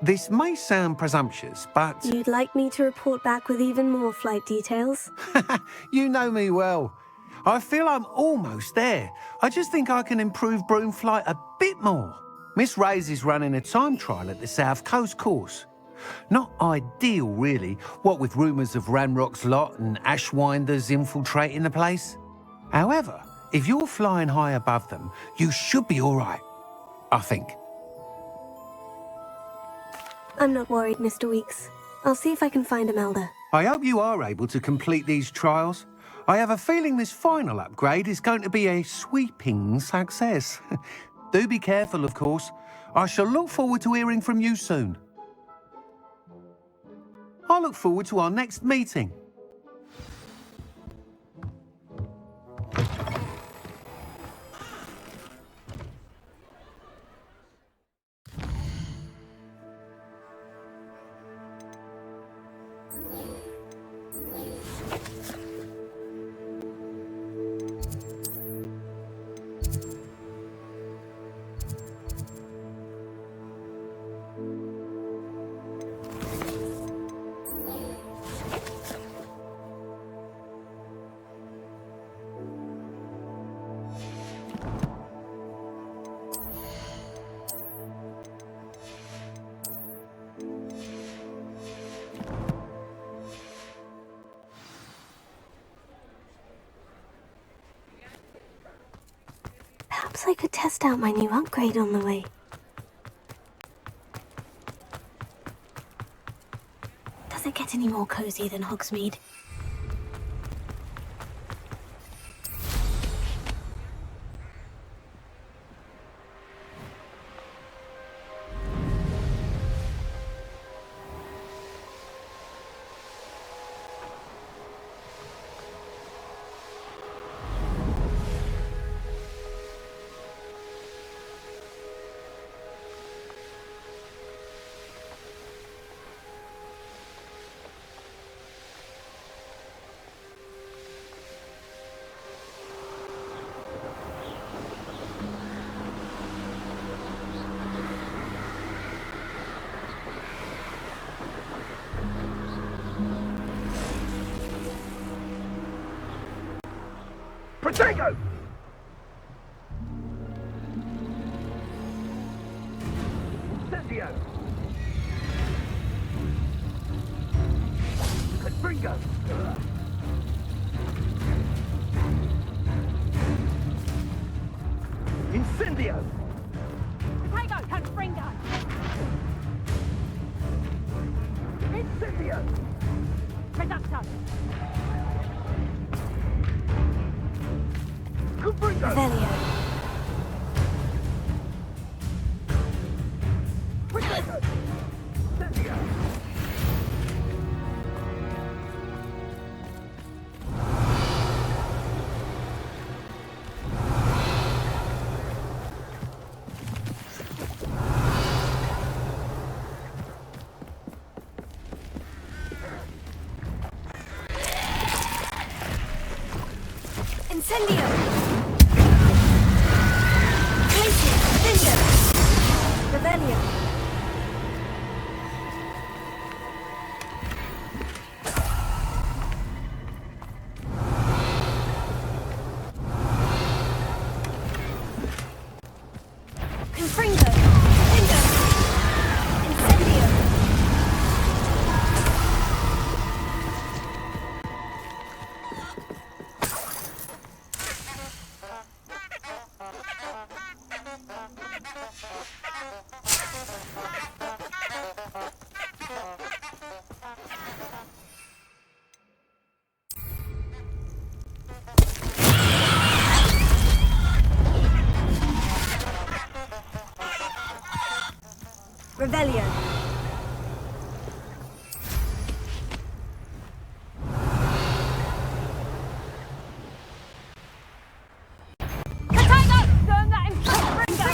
This may sound presumptuous, but... You'd like me to report back with even more flight details? You know me well. I feel I'm almost there. I just think I can improve broom flight a bit more. Miss Reyes is running a time trial at the South Coast course. Not ideal, really, what with rumours of Ranrock's lot and Ashwinders infiltrating the place. However, if you're flying high above them, you should be all right, I think. I'm not worried, Mr. Weeks. I'll see if I can find Imelda. I hope you are able to complete these trials. I have a feeling this final upgrade is going to be a sweeping success. Do be careful, of course. I shall look forward to hearing from you soon. I look forward to our next meeting. Perhaps I could test out my new upgrade on the way. Does it get any more cozy than Hogsmeade? Protego! Incendio! Confringo! Incendio! Protego! Confringo! Incendio! Reducto! Confringo! Revelio. Protego! Incendio! Incendio! Glacier! Incendio! Revelio. Confringo! Incendio! Incendio! Revelio. Protego! Turn that into Confringo!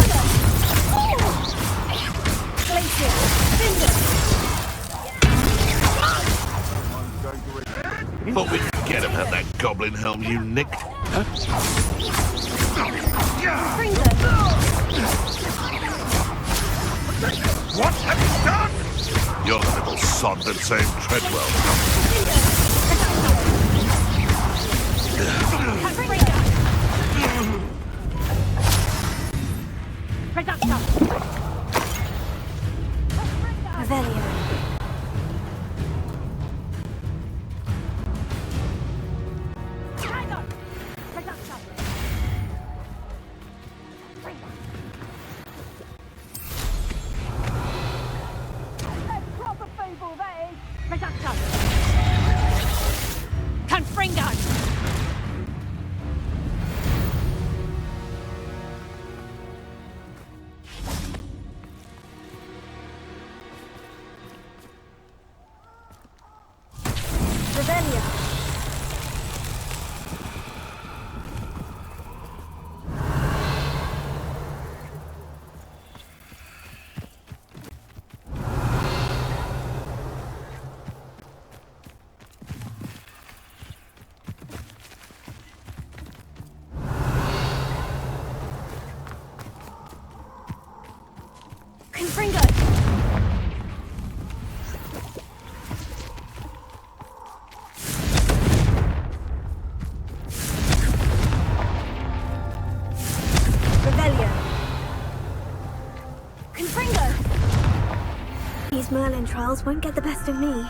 Glacier! Incendio! Thought we could get him at that goblin helm you nicked. Huh? What have you done? You're the little sod that saved Treadwell. Reducto! Revelio. Protego! Reducto! Proper feeble, that is! Reducto! Confringo! Revelio. Confringo. Revelio. Confringo. These Merlin trials won't get the best of me.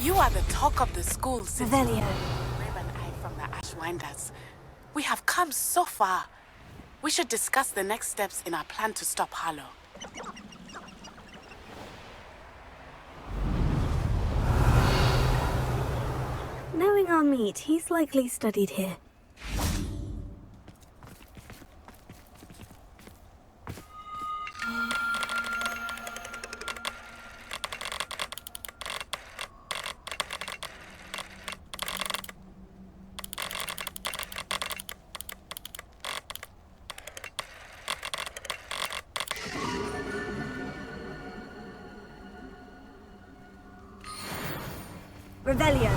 You are the talk of the school, City. Revelio. Raven Eye from the Ashwinders. We have come so far. We should discuss the next steps in our plan to stop Harlow. Knowing our meat, he's likely studied here. Revelio.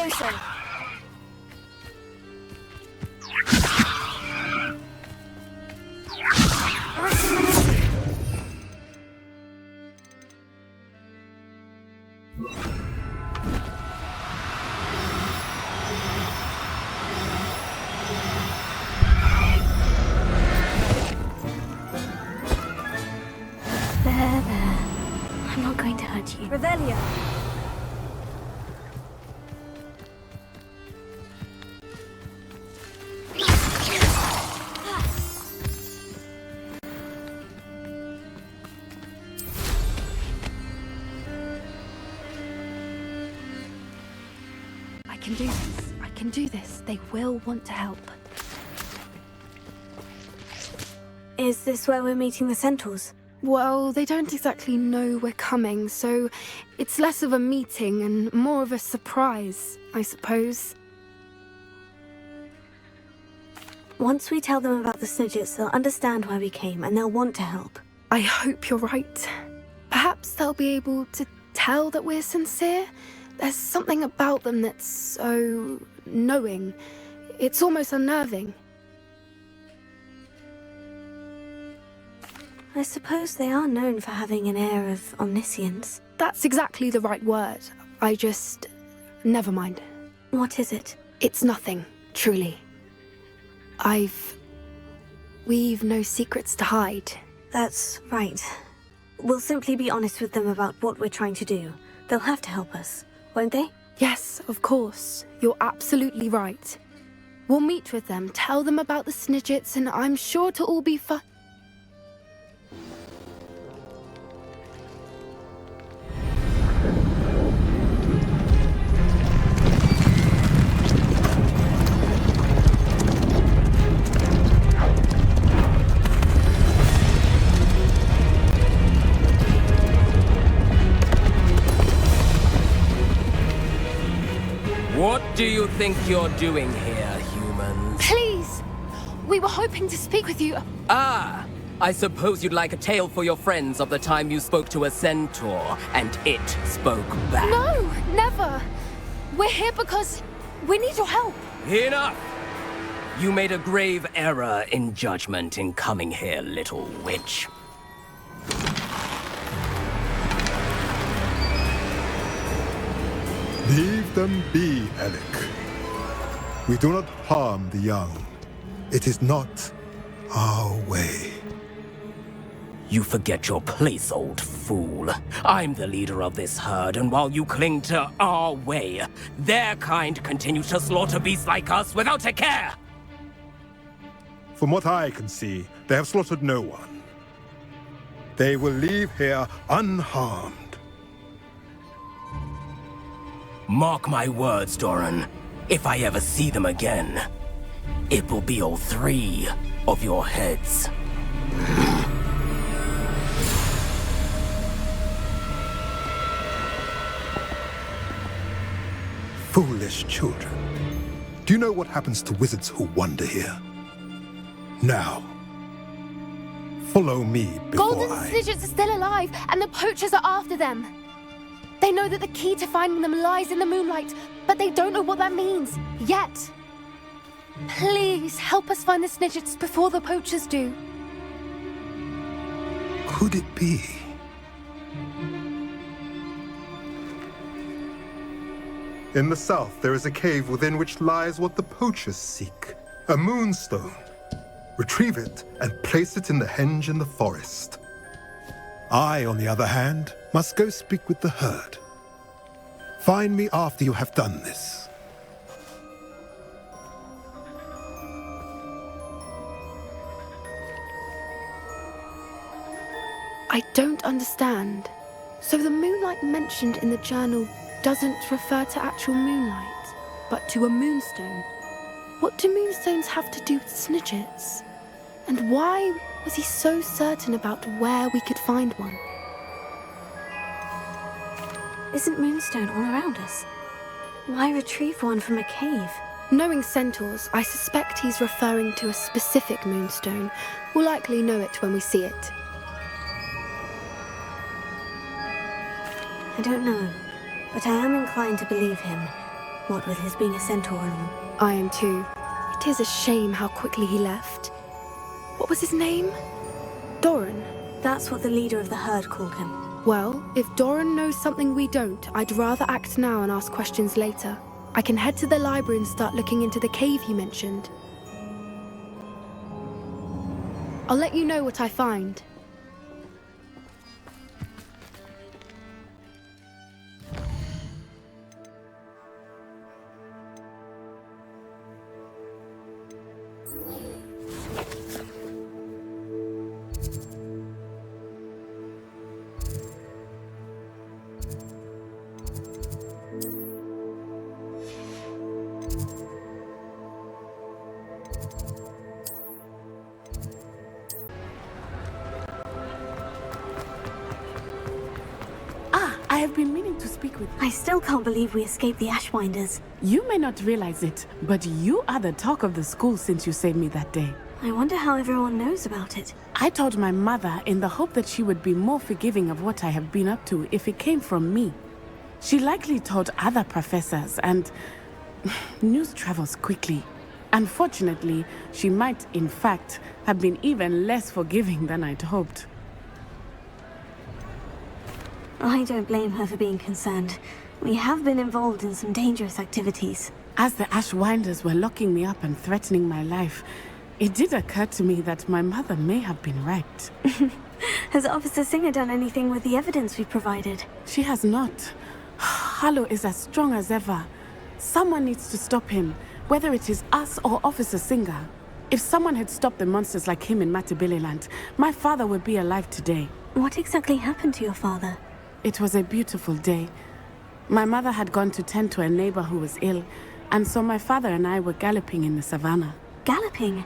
closer. There. I'm not going to hurt you. Revelio. I can do this. I can do this. They will want to help. Is this where we're meeting the centaurs? Well, they don't exactly know we're coming, so it's less of a meeting and more of a surprise, I suppose. Once we tell them about the Snidgets, they'll understand why we came and they'll want to help. I hope you're right. Perhaps they'll be able to tell that we're sincere. There's something about them that's so knowing. It's almost unnerving. I suppose they are known for having an air of omniscience. That's exactly the right word. Never mind. What is it? It's nothing, truly. We've no secrets to hide. That's right. We'll simply be honest with them about what we're trying to do. They'll have to help us, won't they? Yes, of course. You're absolutely right. We'll meet with them, tell them about the Snidgets, and I'm sure to all be fun. What do you think you're doing here, humans? Please! We were hoping to speak with you. Ah! I suppose you'd like a tale for your friends of the time you spoke to a centaur, and it spoke back. No! Never! We're here because we need your help. Enough! You made a grave error in judgment in coming here, little witch. Leave them be, Alec. We do not harm the young. It is not our way. You forget your place, old fool. I'm the leader of this herd, and while you cling to our way, their kind continue to slaughter beasts like us without a care! From what I can see, they have slaughtered no one. They will leave here unharmed. Mark my words, Doran. If I ever see them again, it will be all 3 of your heads. Foolish children. Do you know what happens to wizards who wander here? Now, follow me before Golden Snidgets are still alive, and the poachers are after them. They know that the key to finding them lies in the moonlight, but they don't know what that means, yet. Please, help us find the Snidgets before the poachers do. Could it be? In the south, there is a cave within which lies what the poachers seek. A moonstone. Retrieve it and place it in the henge in the forest. I, on the other hand, must go speak with the herd. Find me after you have done this. I don't understand. So the moonlight mentioned in the journal doesn't refer to actual moonlight, but to a moonstone. What do moonstones have to do with Snidgets? And why was he so certain about where we could find one? Isn't Moonstone all around us? Why retrieve one from a cave? Knowing centaurs, I suspect he's referring to a specific moonstone. We'll likely know it when we see it. I don't know, but I am inclined to believe him. What with his being a centaur and all. I am too. It is a shame how quickly he left. What was his name? Doran? That's what the leader of the herd called him. Well, if Doran knows something we don't, I'd rather act now and ask questions later. I can head to the library and start looking into the cave he mentioned. I'll let you know what I find. I have been meaning to speak with you. I still can't believe we escaped the Ashwinders. You may not realize it, but you are the talk of the school since you saved me that day. I wonder how everyone knows about it. I told my mother in the hope that she would be more forgiving of what I have been up to if it came from me. She likely told other professors, and news travels quickly. Unfortunately, she might, in fact, have been even less forgiving than I'd hoped. I don't blame her for being concerned. We have been involved in some dangerous activities. As the Ashwinders were locking me up and threatening my life, it did occur to me that my mother may have been right. Has Officer Singer done anything with the evidence we provided? She has not. Harlow is as strong as ever. Someone needs to stop him, whether it is us or Officer Singer. If someone had stopped the monsters like him in Matabeleland, my father would be alive today. What exactly happened to your father? It was a beautiful day. My mother had gone to tend to a neighbor who was ill, and so my father and I were galloping in the savannah. Galloping?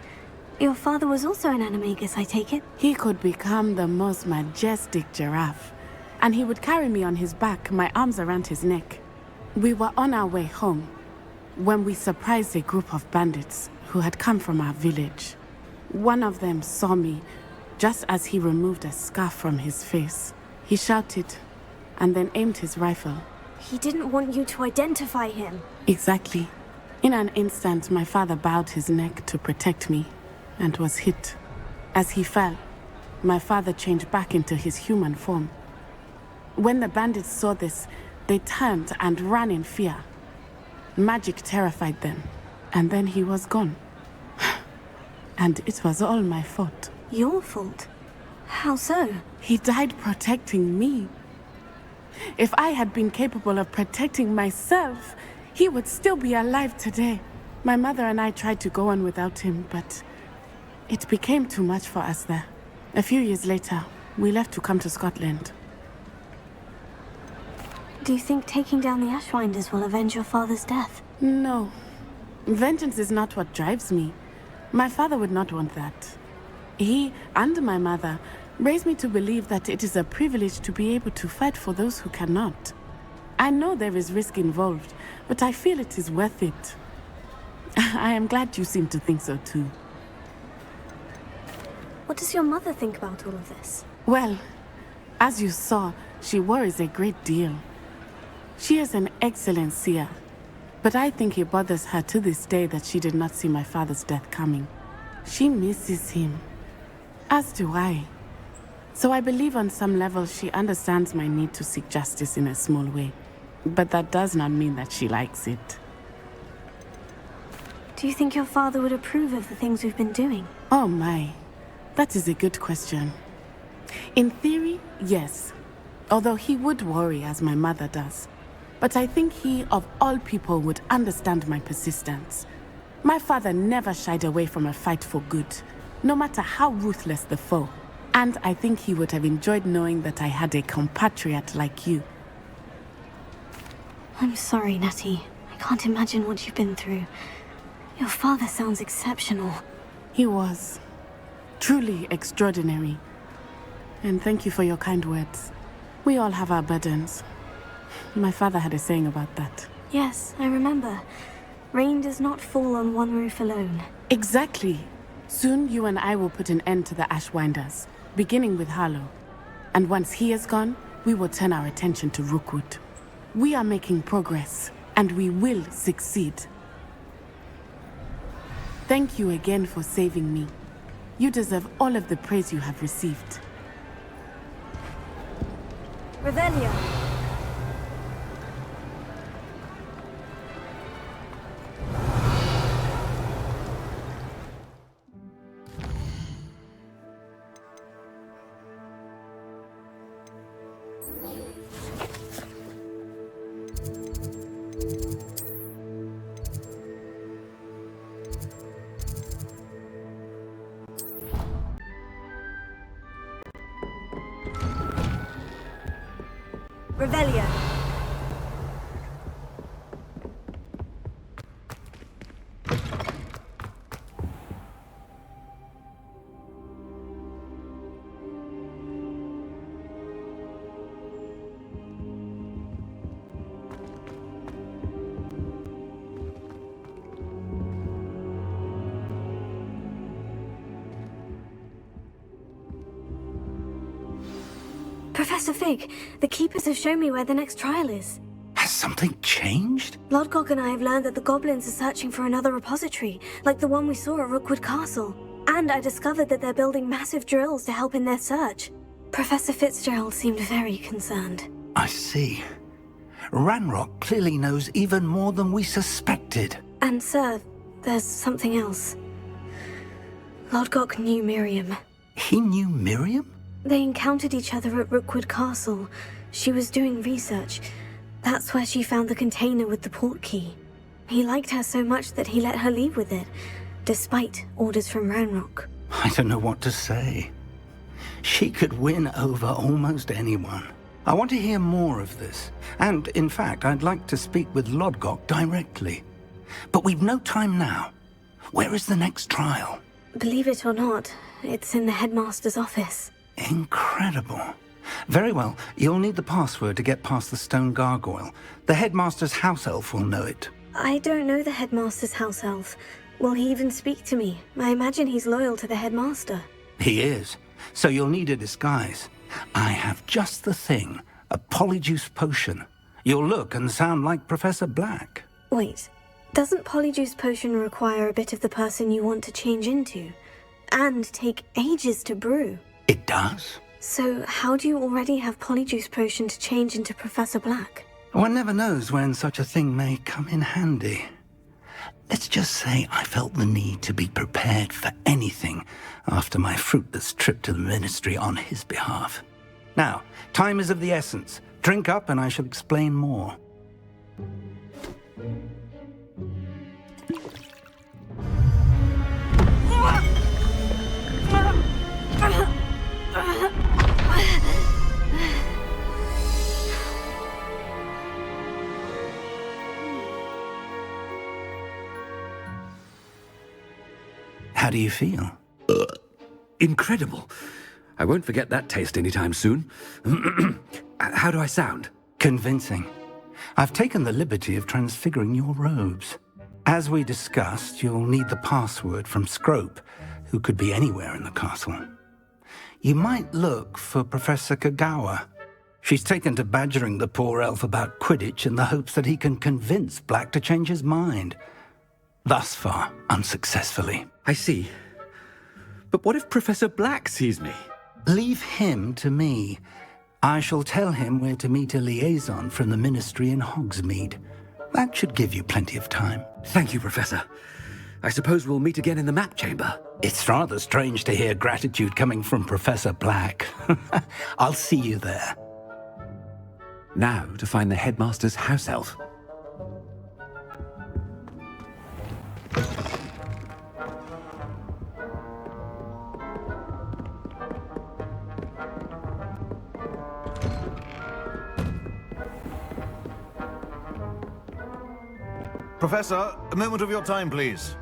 Your father was also an animagus, I take it? He could become the most majestic giraffe, and he would carry me on his back, my arms around his neck. We were on our way home when we surprised a group of bandits who had come from our village. One of them saw me just as he removed a scarf from his face. He shouted and then aimed his rifle. He didn't want you to identify him. Exactly. In an instant, my father bowed his neck to protect me and was hit. As he fell, my father changed back into his human form. When the bandits saw this, they turned and ran in fear. Magic terrified them, and then he was gone. And it was all my fault. Your fault? How so? He died protecting me. If I had been capable of protecting myself, he would still be alive today. My mother and I tried to go on without him, but it became too much for us there. A few years later, we left to come to Scotland. Do you think taking down the Ashwinders will avenge your father's death? No. Vengeance is not what drives me. My father would not want that. He and my mother raised me to believe that it is a privilege to be able to fight for those who cannot. I know there is risk involved, but I feel it is worth it. I am glad you seem to think so too. What does your mother think about all of this? Well, as you saw, she worries a great deal. She is an excellent seer, but I think it bothers her to this day that she did not see my father's death coming. She misses him, as do I. So I believe on some level she understands my need to seek justice in a small way. But that does not mean that she likes it. Do you think your father would approve of the things we've been doing? Oh my, that is a good question. In theory, yes. Although he would worry as my mother does. But I think he, of all people, would understand my persistence. My father never shied away from a fight for good, no matter how ruthless the foe. And I think he would have enjoyed knowing that I had a compatriot like you. I'm sorry, Natty. I can't imagine what you've been through. Your father sounds exceptional. He was. Truly extraordinary. And thank you for your kind words. We all have our burdens. My father had a saying about that. Yes, I remember. Rain does not fall on one roof alone. Exactly. Soon you and I will put an end to the Ashwinders, beginning with Harlow. And once he is gone, we will turn our attention to Rookwood. We are making progress, and we will succeed. Thank you again for saving me. You deserve all of the praise you have received. Revelio. Revelio. Professor Fig, the Keepers have shown me where the next trial is. Has something changed? Lodgok and I have learned that the goblins are searching for another repository, like the one we saw at Rookwood Castle. And I discovered that they're building massive drills to help in their search. Professor Fitzgerald seemed very concerned. I see. Ranrock clearly knows even more than we suspected. And sir, there's something else. Lodgok knew Miriam. He knew Miriam? They encountered each other at Rookwood Castle. She was doing research. That's where she found the container with the port key. He liked her so much that he let her leave with it, despite orders from Ranrock. I don't know what to say. She could win over almost anyone. I want to hear more of this. And, in fact, I'd like to speak with Lodgok directly. But we've no time now. Where is the next trial? Believe it or not, it's in the headmaster's office. Incredible. Very well, you'll need the password to get past the stone gargoyle. The headmaster's house elf will know it. I don't know the headmaster's house elf. Will he even speak to me? I imagine he's loyal to the headmaster. He is. So you'll need a disguise. I have just the thing. A polyjuice potion. You'll look and sound like Professor Black. Wait, doesn't polyjuice potion require a bit of the person you want to change into? And take ages to brew? It does. So how do you already have polyjuice potion to change into Professor Black? One never knows when such a thing may come in handy. Let's just say I felt the need to be prepared for anything after my fruitless trip to the Ministry on his behalf. Now, time is of the essence. Drink up and I shall explain more. How do you feel? Incredible. I won't forget that taste anytime soon. How do I sound? Convincing. I've taken the liberty of transfiguring your robes. As we discussed, you'll need the password from Scrope, who could be anywhere in the castle. You might look for Professor Kagawa. She's taken to badgering the poor elf about Quidditch in the hopes that he can convince Black to change his mind. Thus far, unsuccessfully. I see. But what if Professor Black sees me? Leave him to me. I shall tell him where to meet a liaison from the Ministry in Hogsmeade. That should give you plenty of time. Thank you, Professor. I suppose we'll meet again in the map chamber. It's rather strange to hear gratitude coming from Professor Black. I'll see you there. Now to find the headmaster's house elf. Professor, a moment of your time, please.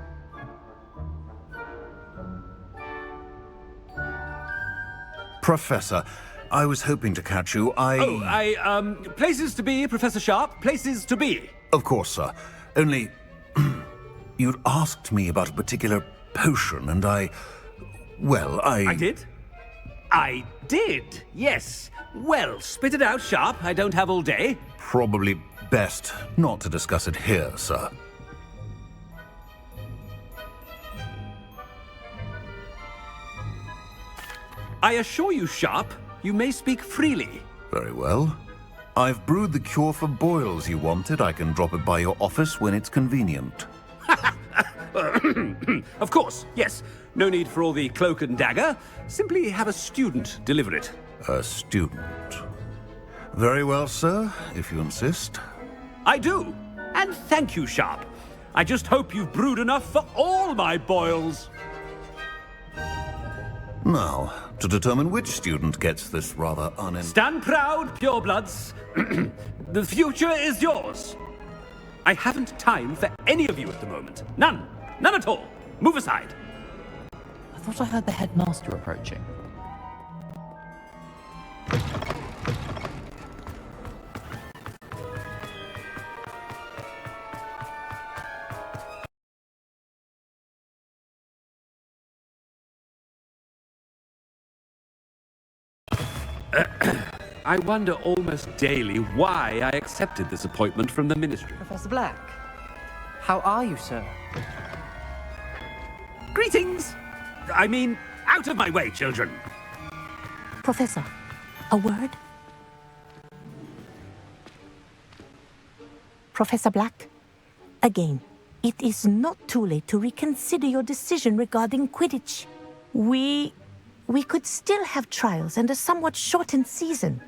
Professor, I was hoping to catch you. Places to be, Professor Sharp. Places to be. Of course, sir. Only, you'd asked me about a particular potion, and I did? I did, yes. Well, spit it out, Sharp. I don't have all day. Probably best not to discuss it here, sir. I assure you, Sharp, you may speak freely. Very well. I've brewed the cure for boils you wanted. I can drop it by your office when it's convenient. Of course, yes. No need for all the cloak and dagger. Simply have a student deliver it. A student. Very well, sir, if you insist. I do. And thank you, Sharp. I just hope you've brewed enough for all my boils. Now, to determine which student gets this rather Stand proud, purebloods. The future is yours. I haven't time for any of you at the moment. None. None at all. Move aside. I thought I heard the headmaster approaching. I wonder almost daily why I accepted this appointment from the Ministry. Professor Black, how are you, sir? Greetings! I mean, out of my way, children! Professor, a word? Professor Black, again, it is not too late to reconsider your decision regarding Quidditch. We could still have trials and a somewhat shortened season.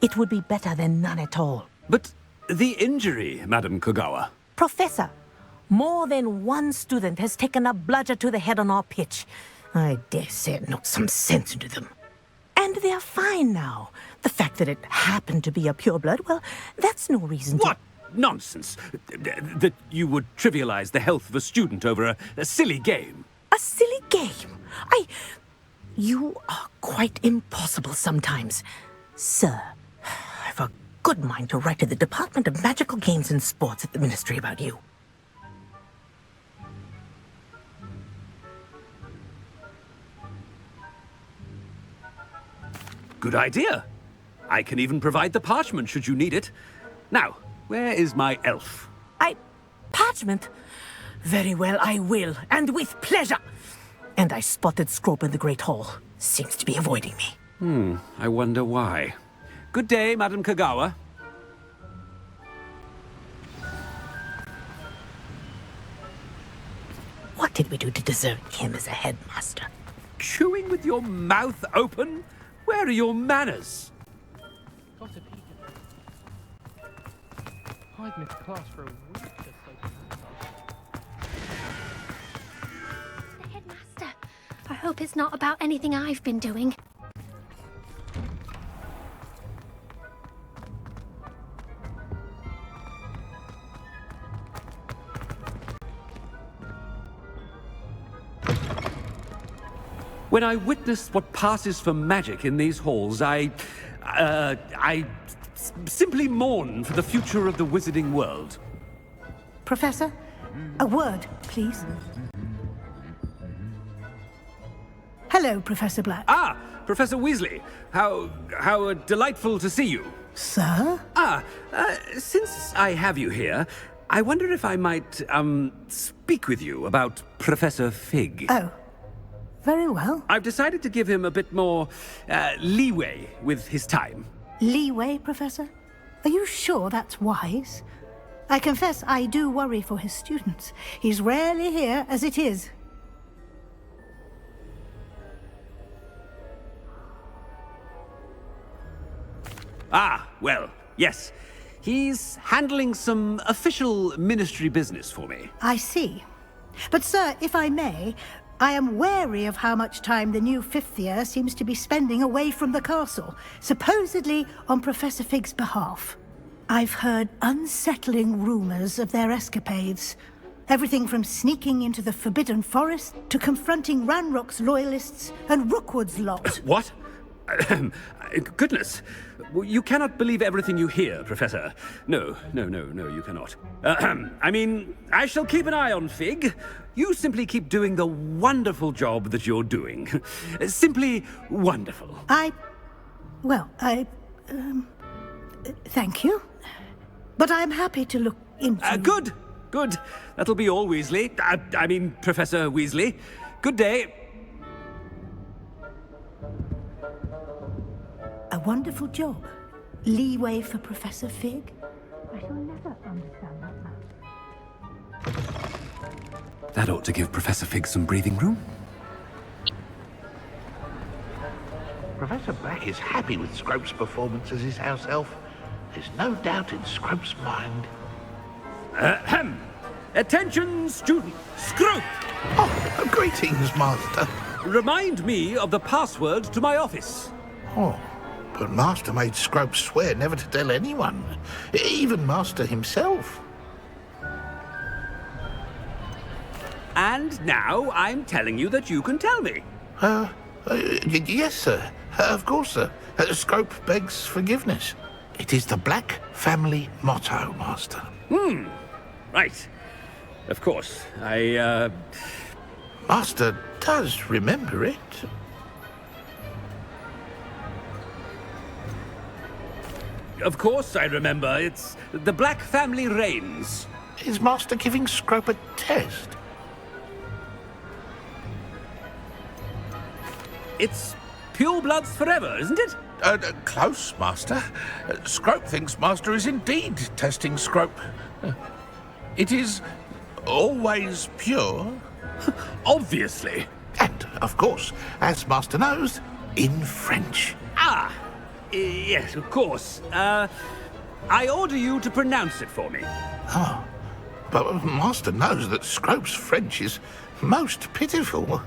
It would be better than none at all. But the injury, Madam Kogawa. Professor, more than one student has taken a bludger to the head on our pitch. I dare say it knocked some sense into them. And they're fine now. The fact that it happened to be a pureblood, well, that's no reason to... What nonsense! That you would trivialize the health of a student over a silly game. A silly game? You are quite impossible sometimes. Sir, I've a good mind to write to the Department of Magical Games and Sports at the Ministry about you. Good idea. I can even provide the parchment should you need it. Now, where is my elf? Parchment? Very well, I will, and with pleasure. And I spotted Scrope in the Great Hall. Seems to be avoiding me. I wonder why. Good day, Madam Kogawa. What did we do to deserve him as a headmaster? Chewing with your mouth open? Where are your manners? I've missed class for a week just so. The headmaster. I hope it's not about anything I've been doing. When I witness what passes for magic in these halls, I simply mourn for the future of the wizarding world. Professor, a word, please. Hello, Professor Black. Ah, Professor Weasley. How delightful to see you. Sir? Since I have you here, I wonder if I might, speak with you about Professor Fig. Oh. Very well. I've decided to give him a bit more, leeway with his time. Leeway, Professor? Are you sure that's wise? I confess I do worry for his students. He's rarely here as it is. Ah, well, yes. He's handling some official ministry business for me. I see. But, sir, if I may, I am wary of how much time the new fifth year seems to be spending away from the castle, supposedly on Professor Fig's behalf. I've heard unsettling rumors of their escapades. Everything from sneaking into the Forbidden Forest to confronting Ranrock's loyalists and Rookwood's lot. What? Goodness. You cannot believe everything you hear, Professor. No, you cannot. I mean, I shall keep an eye on Fig. You simply keep doing the wonderful job that you're doing. Simply wonderful. Thank you. But I'm happy to look into... Good. Good. That'll be all, Weasley. I mean, Professor Weasley. Good day. A wonderful job. Leeway for Professor Fig? I shall never understand that man. That ought to give Professor Fig some breathing room. Professor Black is happy with Scrope's performance as his house elf. There's no doubt in Scrope's mind. Ahem. Attention, student. Scrope! Oh, greetings, Master. Remind me of the password to my office. Oh, but Master made Scrope swear never to tell anyone, even Master himself. And now I'm telling you that you can tell me. Yes, sir. Of course, sir. Scrope begs forgiveness. It is the Black family motto, Master. Right. Of course. Master does remember it. Of course I remember. It's the Black family reigns. Is Master giving Scrope a test? It's pure bloods forever, isn't it? Close, Master. Scrope thinks Master is indeed testing Scrope. It is always pure. Obviously. And, of course, as Master knows, in French. Yes, of course. I order you to pronounce it for me. Oh, but Master knows that Scrope's French is most pitiful.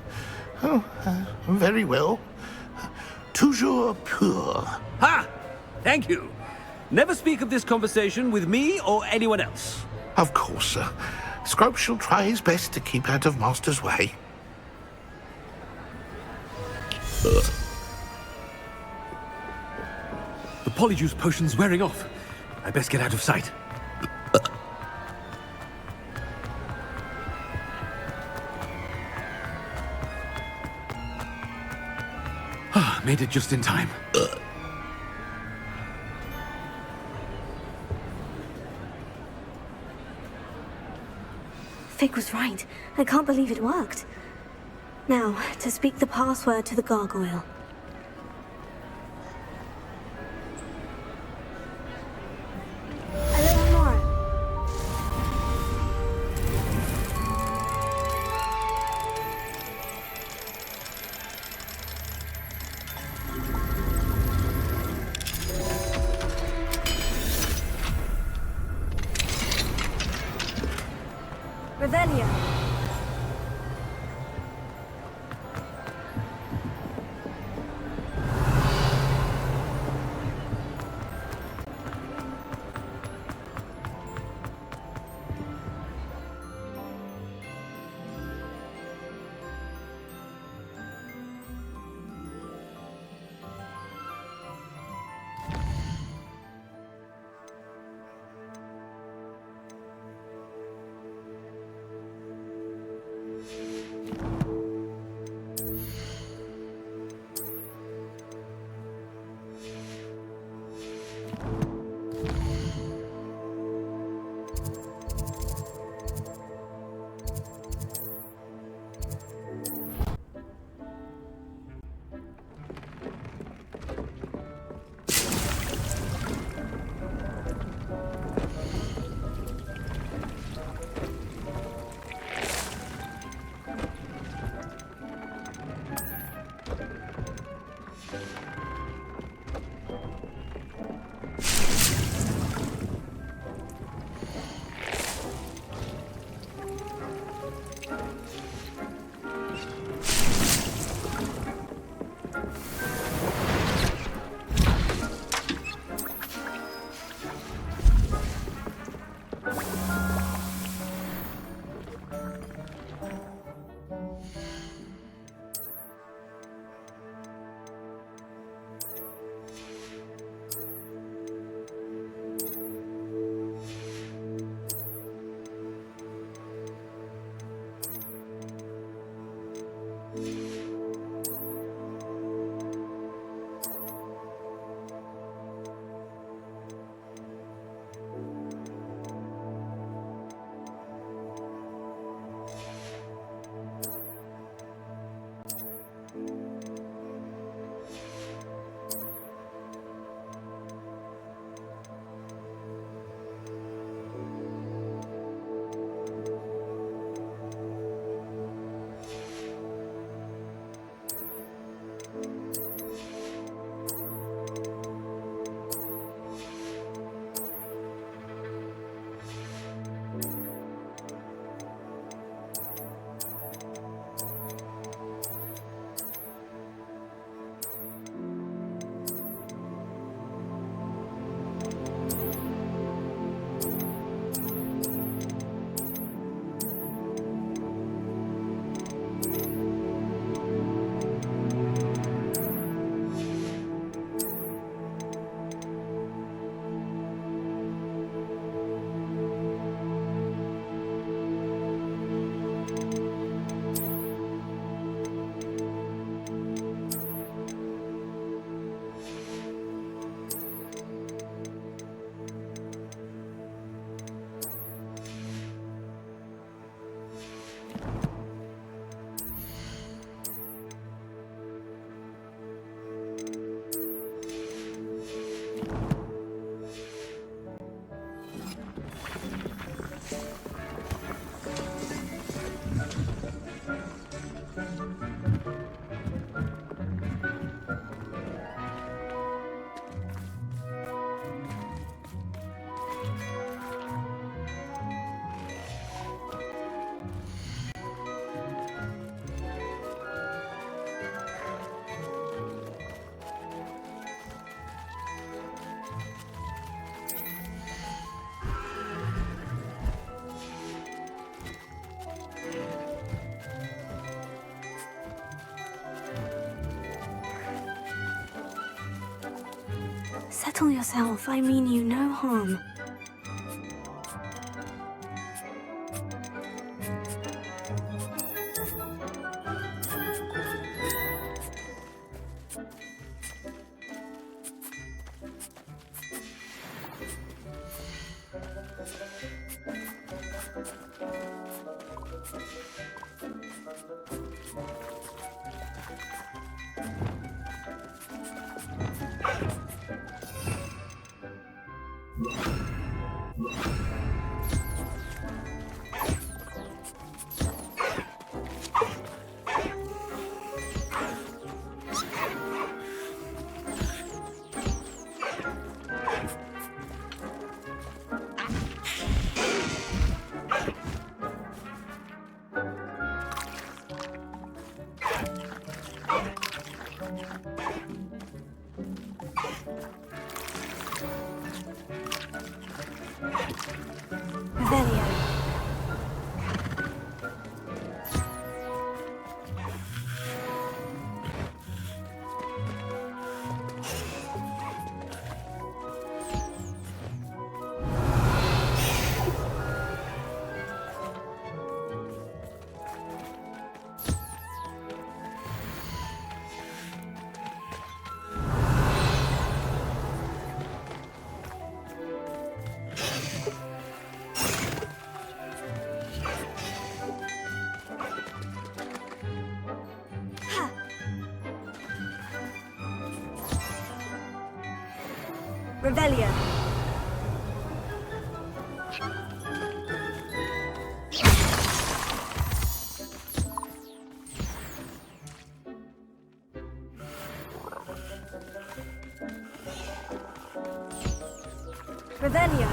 Oh, very well. Toujours pur. Ha! Thank you. Never speak of this conversation with me or anyone else. Of course, sir. Scrope shall try his best to keep out of Master's way. The polyjuice potion's wearing off. I best get out of sight. Made it just in time. Fig was right. I can't believe it worked. Now, to speak the password to the gargoyle. Revelio. Settle yourself. I mean you no harm. Revelio. Revelio.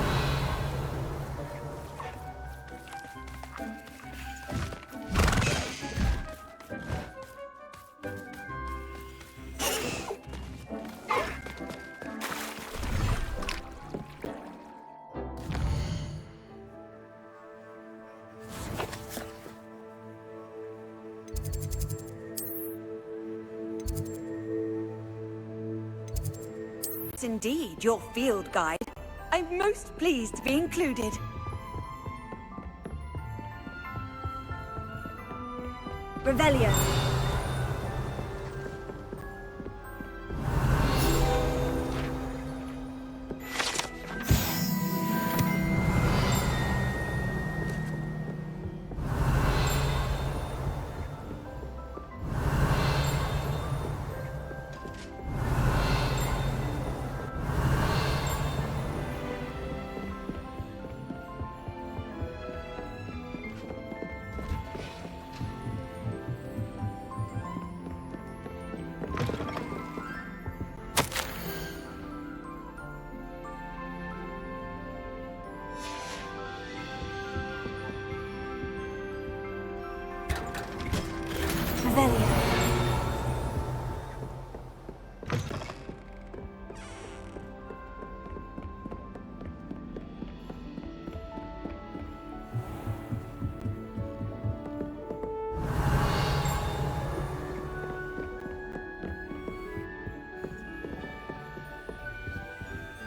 Indeed, your field guide. I'm most pleased to be included. Revelio.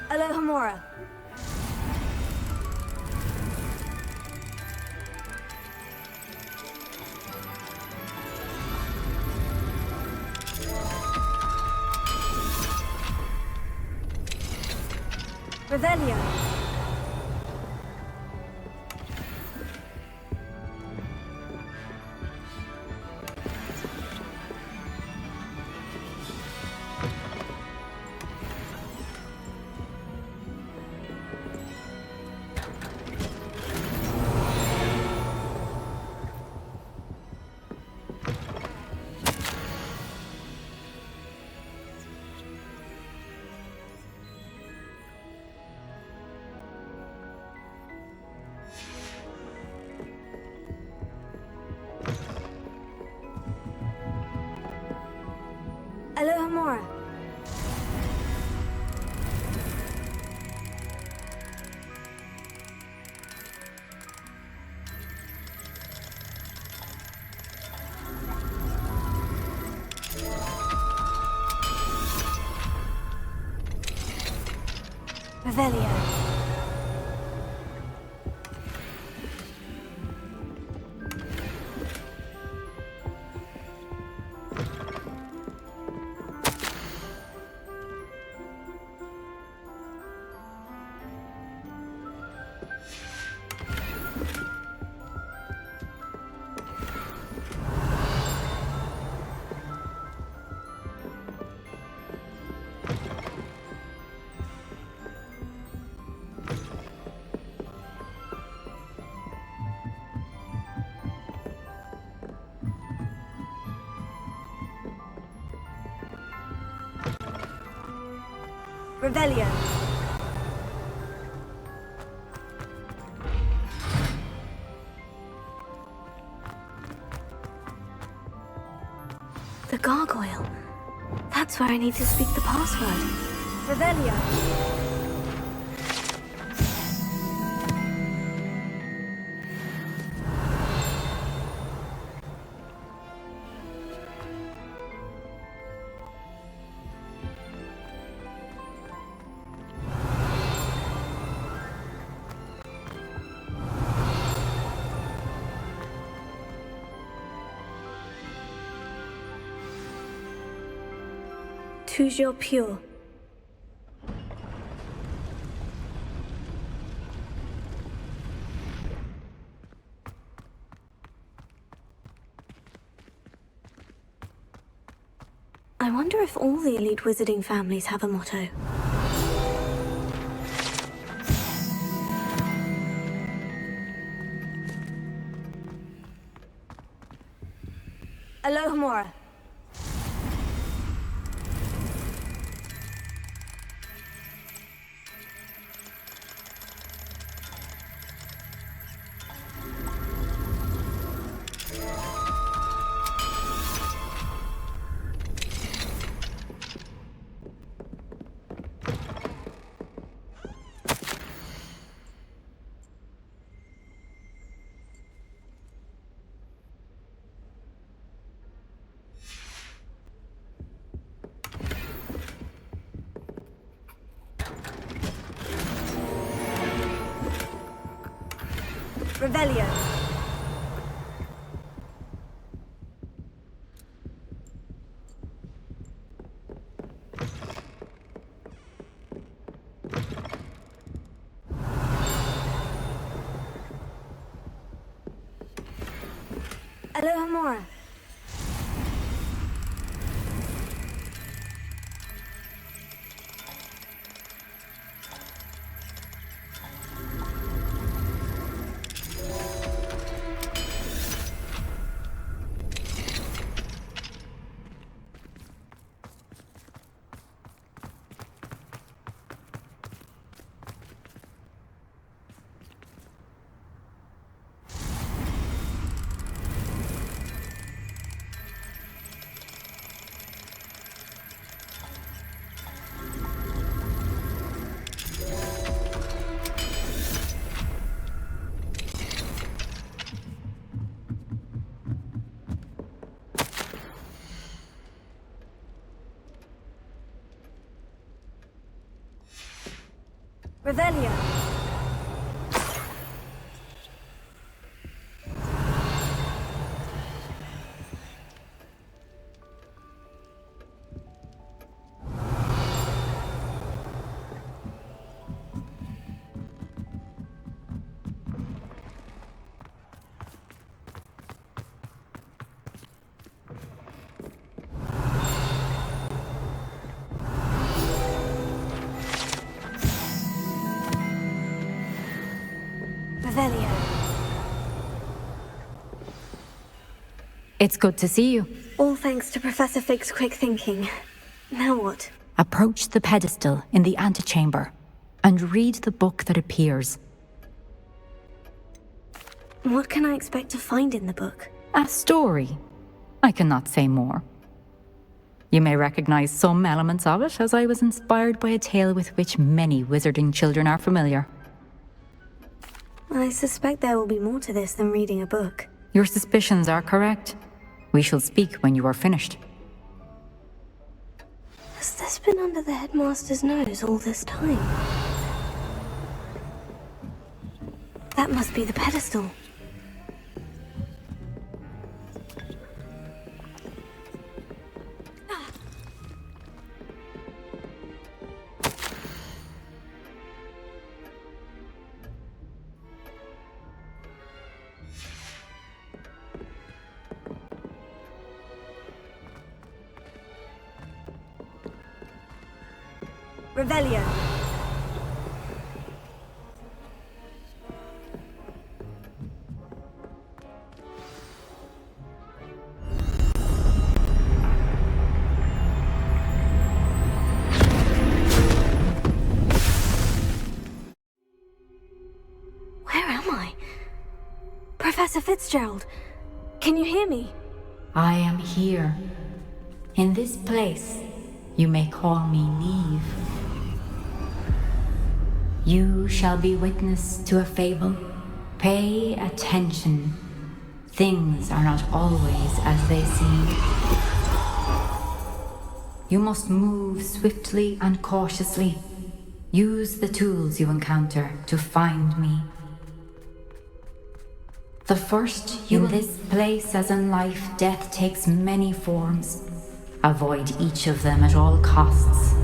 Alohomora. Revelio. Revelio. Revelio. The gargoyle. That's where I need to speak the password. Revelio. Toujours pure. I wonder if all the elite wizarding families have a motto. Alohomora. Revelio. Alohomora. Revelio. Revelio. It's good to see you. All thanks to Professor Fig's quick thinking. Now what? Approach the pedestal in the antechamber and read the book that appears. What can I expect to find in the book? A story. I cannot say more. You may recognize some elements of it, as I was inspired by a tale with which many wizarding children are familiar. I suspect there will be more to this than reading a book. Your suspicions are correct. We shall speak when you are finished. Has this been under the headmaster's nose all this time? That must be the pedestal. Revelio. Where am I? Professor Fitzgerald, can you hear me? I am here. In this place, you may call me Neve. You shall be witness to a fable. Pay attention. Things are not always as they seem. You must move swiftly and cautiously. Use the tools you encounter to find me. The first, in this place as in life, death takes many forms. Avoid each of them at all costs.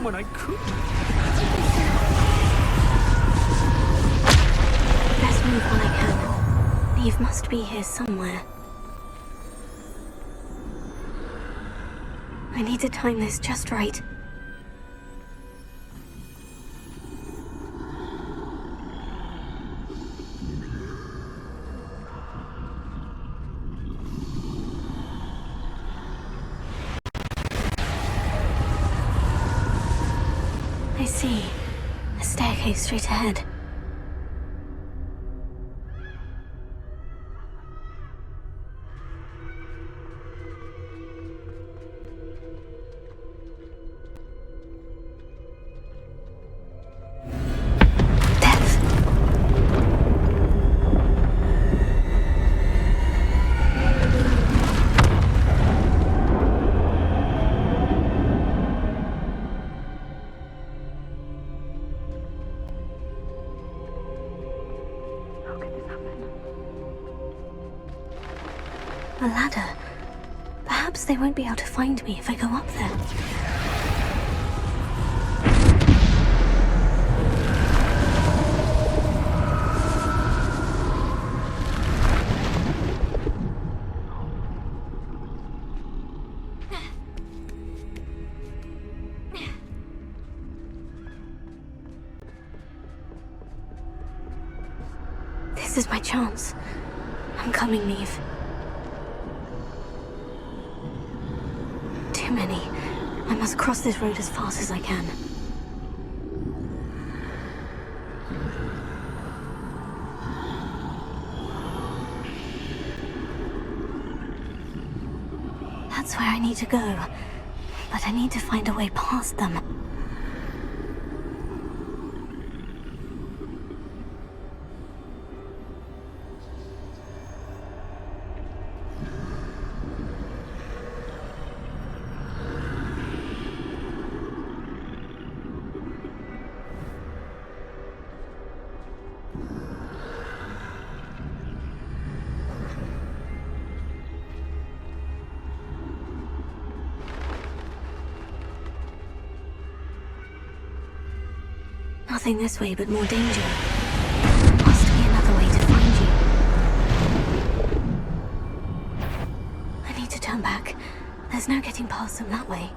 When I could. Best move when I can. Neve must be here somewhere. I need to time this just right. I see. A staircase straight ahead. A ladder. Perhaps they won't be able to find me if I go up there. This is my chance. I'm coming, Neve. Too many. I must cross this road as fast as I can. That's where I need to go. But I need to find a way past them. Nothing this way, but more danger. Must be another way to find you. I need to turn back. There's no getting past them that way.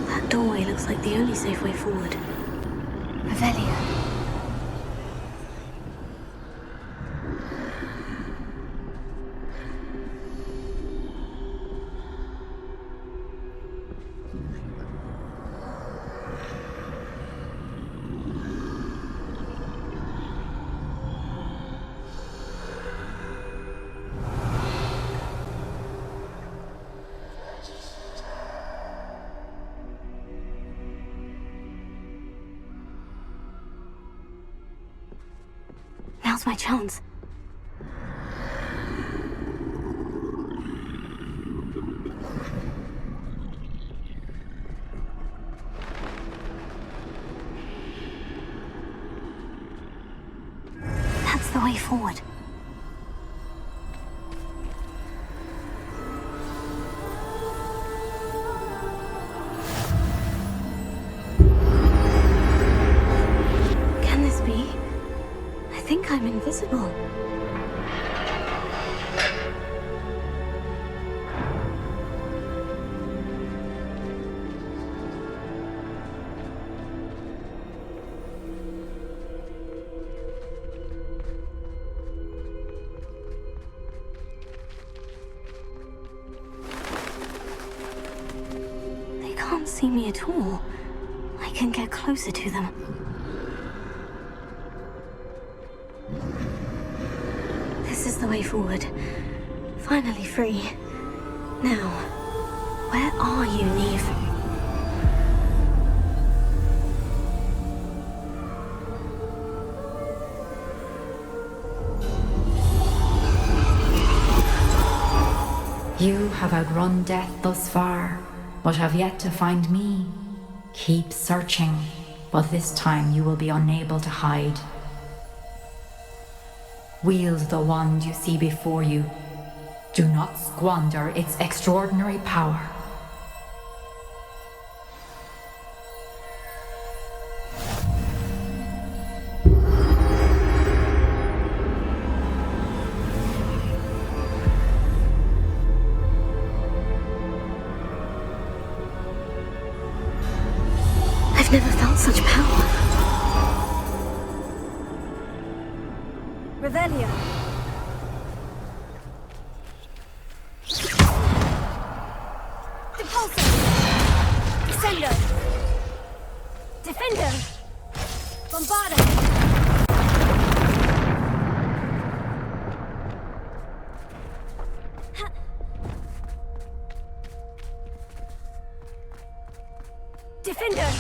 That doorway looks like the only safe way forward. Revelio. Now's my chance. That's the way forward. Can this be? I think I'm invisible. They can't see me at all. I can get closer to them. This is the way forward. Finally free. Now, where are you, Neve? You have outrun death thus far, but have yet to find me. Keep searching, but this time you will be unable to hide. Wield the wand you see before you. Do not squander its extraordinary power. I've never felt such power. Revelio. Depulso. Descendo. Defendo. Bombardo. Defender.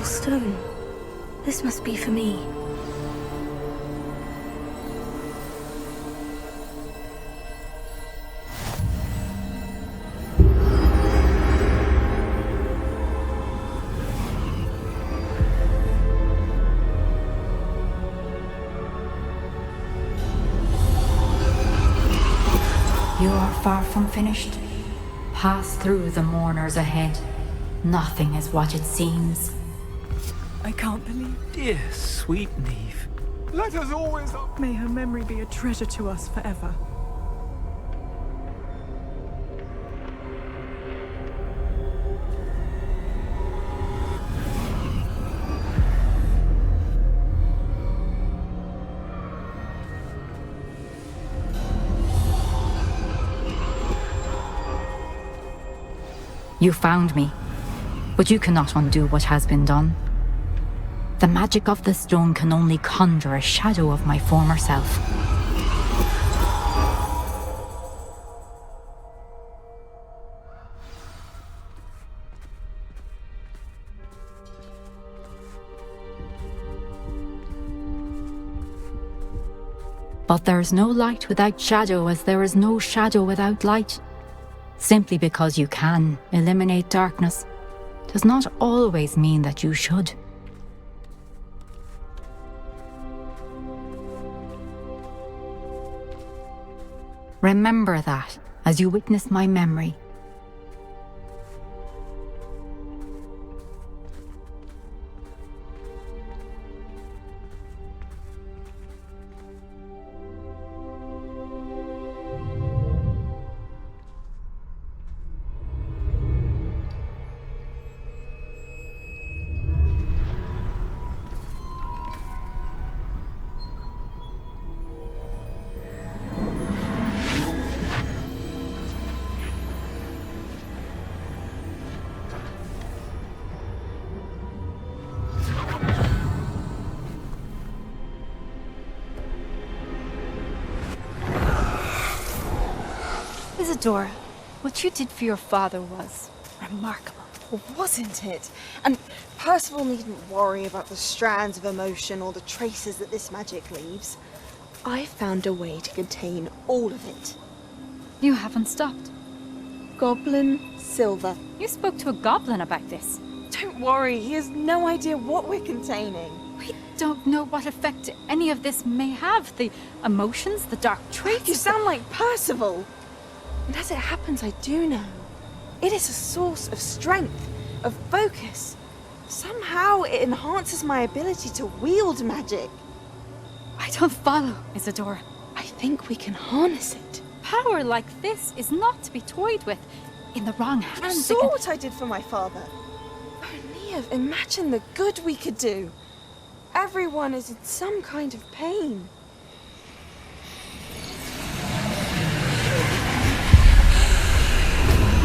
magical stone. This must be for me. You are far from finished. Pass through the mourners ahead. Nothing is what it seems. I can't believe... Dear, sweet Neve. Let us always... May her memory be a treasure to us forever. You found me, but you cannot undo what has been done. The magic of the stone can only conjure a shadow of my former self. But there is no light without shadow, as there is no shadow without light. Simply because you can eliminate darkness does not always mean that you should. Remember that as you witness my memory. Isadora, what you did for your father was remarkable. Well, wasn't it? And Percival needn't worry about the strands of emotion or the traces that this magic leaves. I found a way to contain all of it. You haven't stopped. Goblin Silver. You spoke to a goblin about this. Don't worry, he has no idea what we're containing. We don't know what effect any of this may have. The emotions, the dark traits. You sound like Percival. And as it happens, I do know. It is a source of strength, of focus. Somehow it enhances my ability to wield magic. I don't follow, Isadora. I think we can harness it. Power like this is not to be toyed with. In the wrong hands. You saw what I did for my father. Oh, Neve, imagine the good we could do. Everyone is in some kind of pain.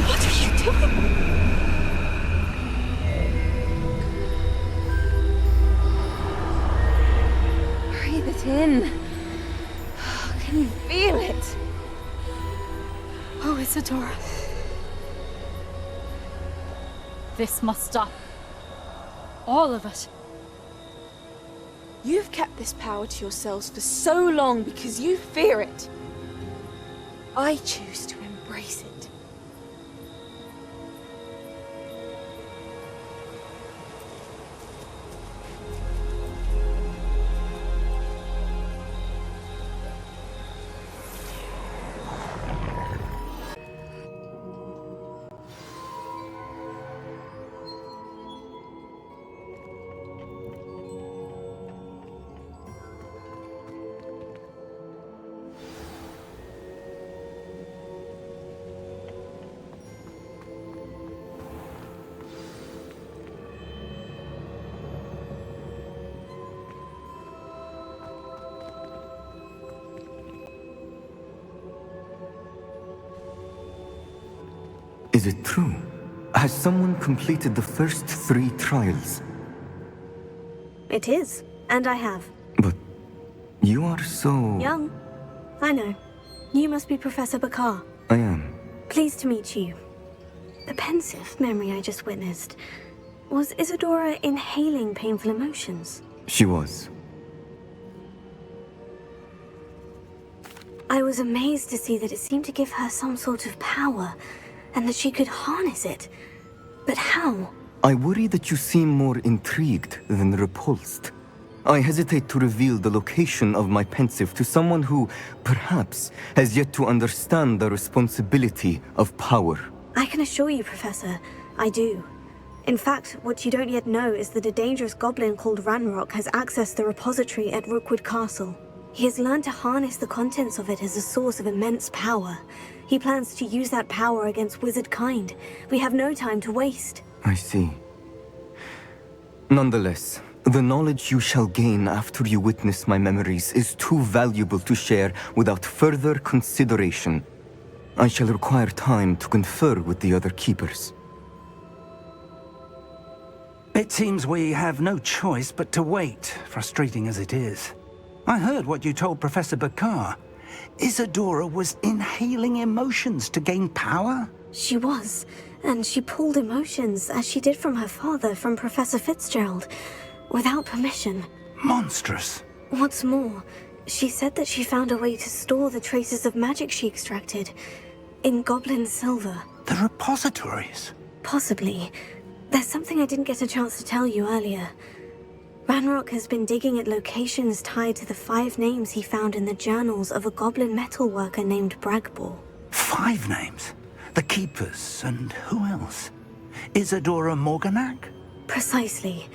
What are you doing? Breathe it in. Can you feel it? Oh, Isadora. This must stop. All of it. You've kept this power to yourselves for so long because you fear it. I choose to embrace it. Is it true? Has someone completed the first 3 trials? It is, and I have. But you are so... Young. I know. You must be Professor Bakar. I am. Pleased to meet you. The pensive memory I just witnessed. Was Isadora inhaling painful emotions? She was. I was amazed to see that it seemed to give her some sort of power, and that she could harness it. But how? I worry that you seem more intrigued than repulsed. I hesitate to reveal the location of my pensive to someone who, perhaps, has yet to understand the responsibility of power. I can assure you, Professor, I do. In fact, what you don't yet know is that a dangerous goblin called Ranrock has accessed the repository at Rookwood Castle. He has learned to harness the contents of it as a source of immense power. He plans to use that power against wizard kind. We have no time to waste. I see. Nonetheless, the knowledge you shall gain after you witness my memories is too valuable to share without further consideration. I shall require time to confer with the other keepers. It seems we have no choice but to wait, frustrating as it is. I heard what you told Professor Bakar. Isadora was inhaling emotions to gain power? She was, and she pulled emotions, as she did from her father, from Professor Fitzgerald, without permission. Monstrous. What's more, she said that she found a way to store the traces of magic she extracted in goblin silver. The repositories? Possibly. There's something I didn't get a chance to tell you earlier. Ranrock has been digging at locations tied to the 5 names he found in the journals of a goblin metalworker named Bragball. 5 names? The Keepers, and who else? Isadora Morganac? Precisely.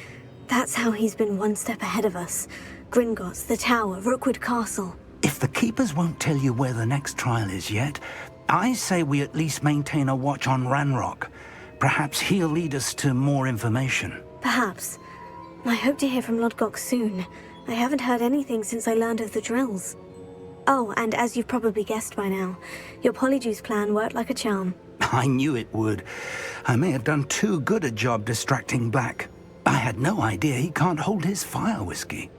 That's how he's been one step ahead of us. Gringotts, the Tower, Rookwood Castle. If the Keepers won't tell you where the next trial is yet, I say we at least maintain a watch on Ranrock. Perhaps he'll lead us to more information. Perhaps. I hope to hear from Lodgok soon. I haven't heard anything since I learned of the drills. Oh, and as you've probably guessed by now, your Polyjuice plan worked like a charm. I knew it would. I may have done too good a job distracting Black. I had no idea he can't hold his fire whiskey.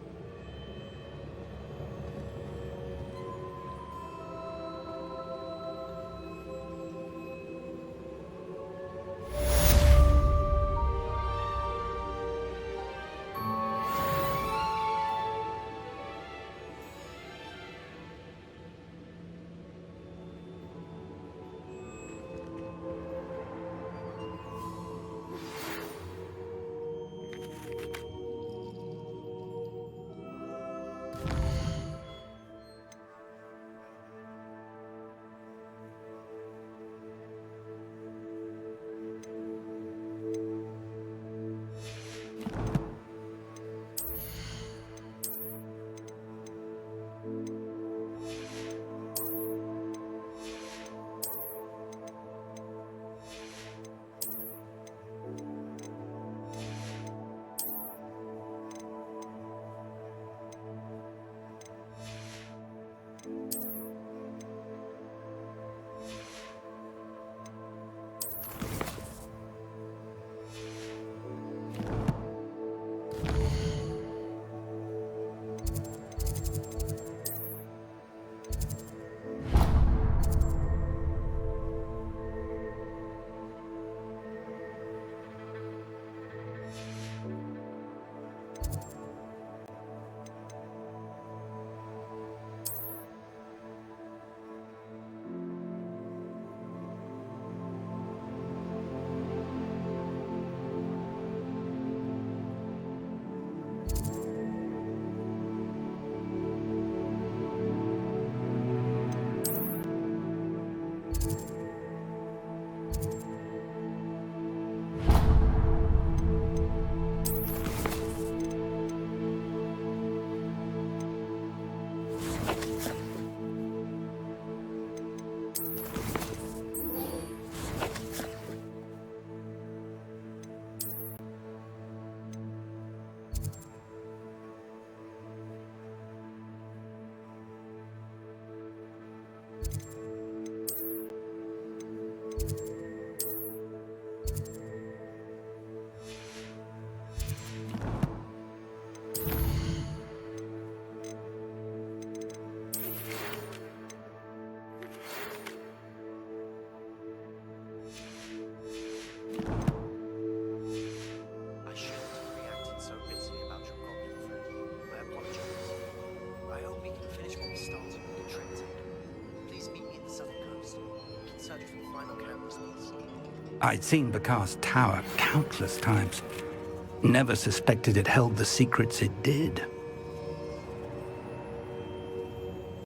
I'd seen Bakar's tower countless times. Never suspected it held the secrets it did.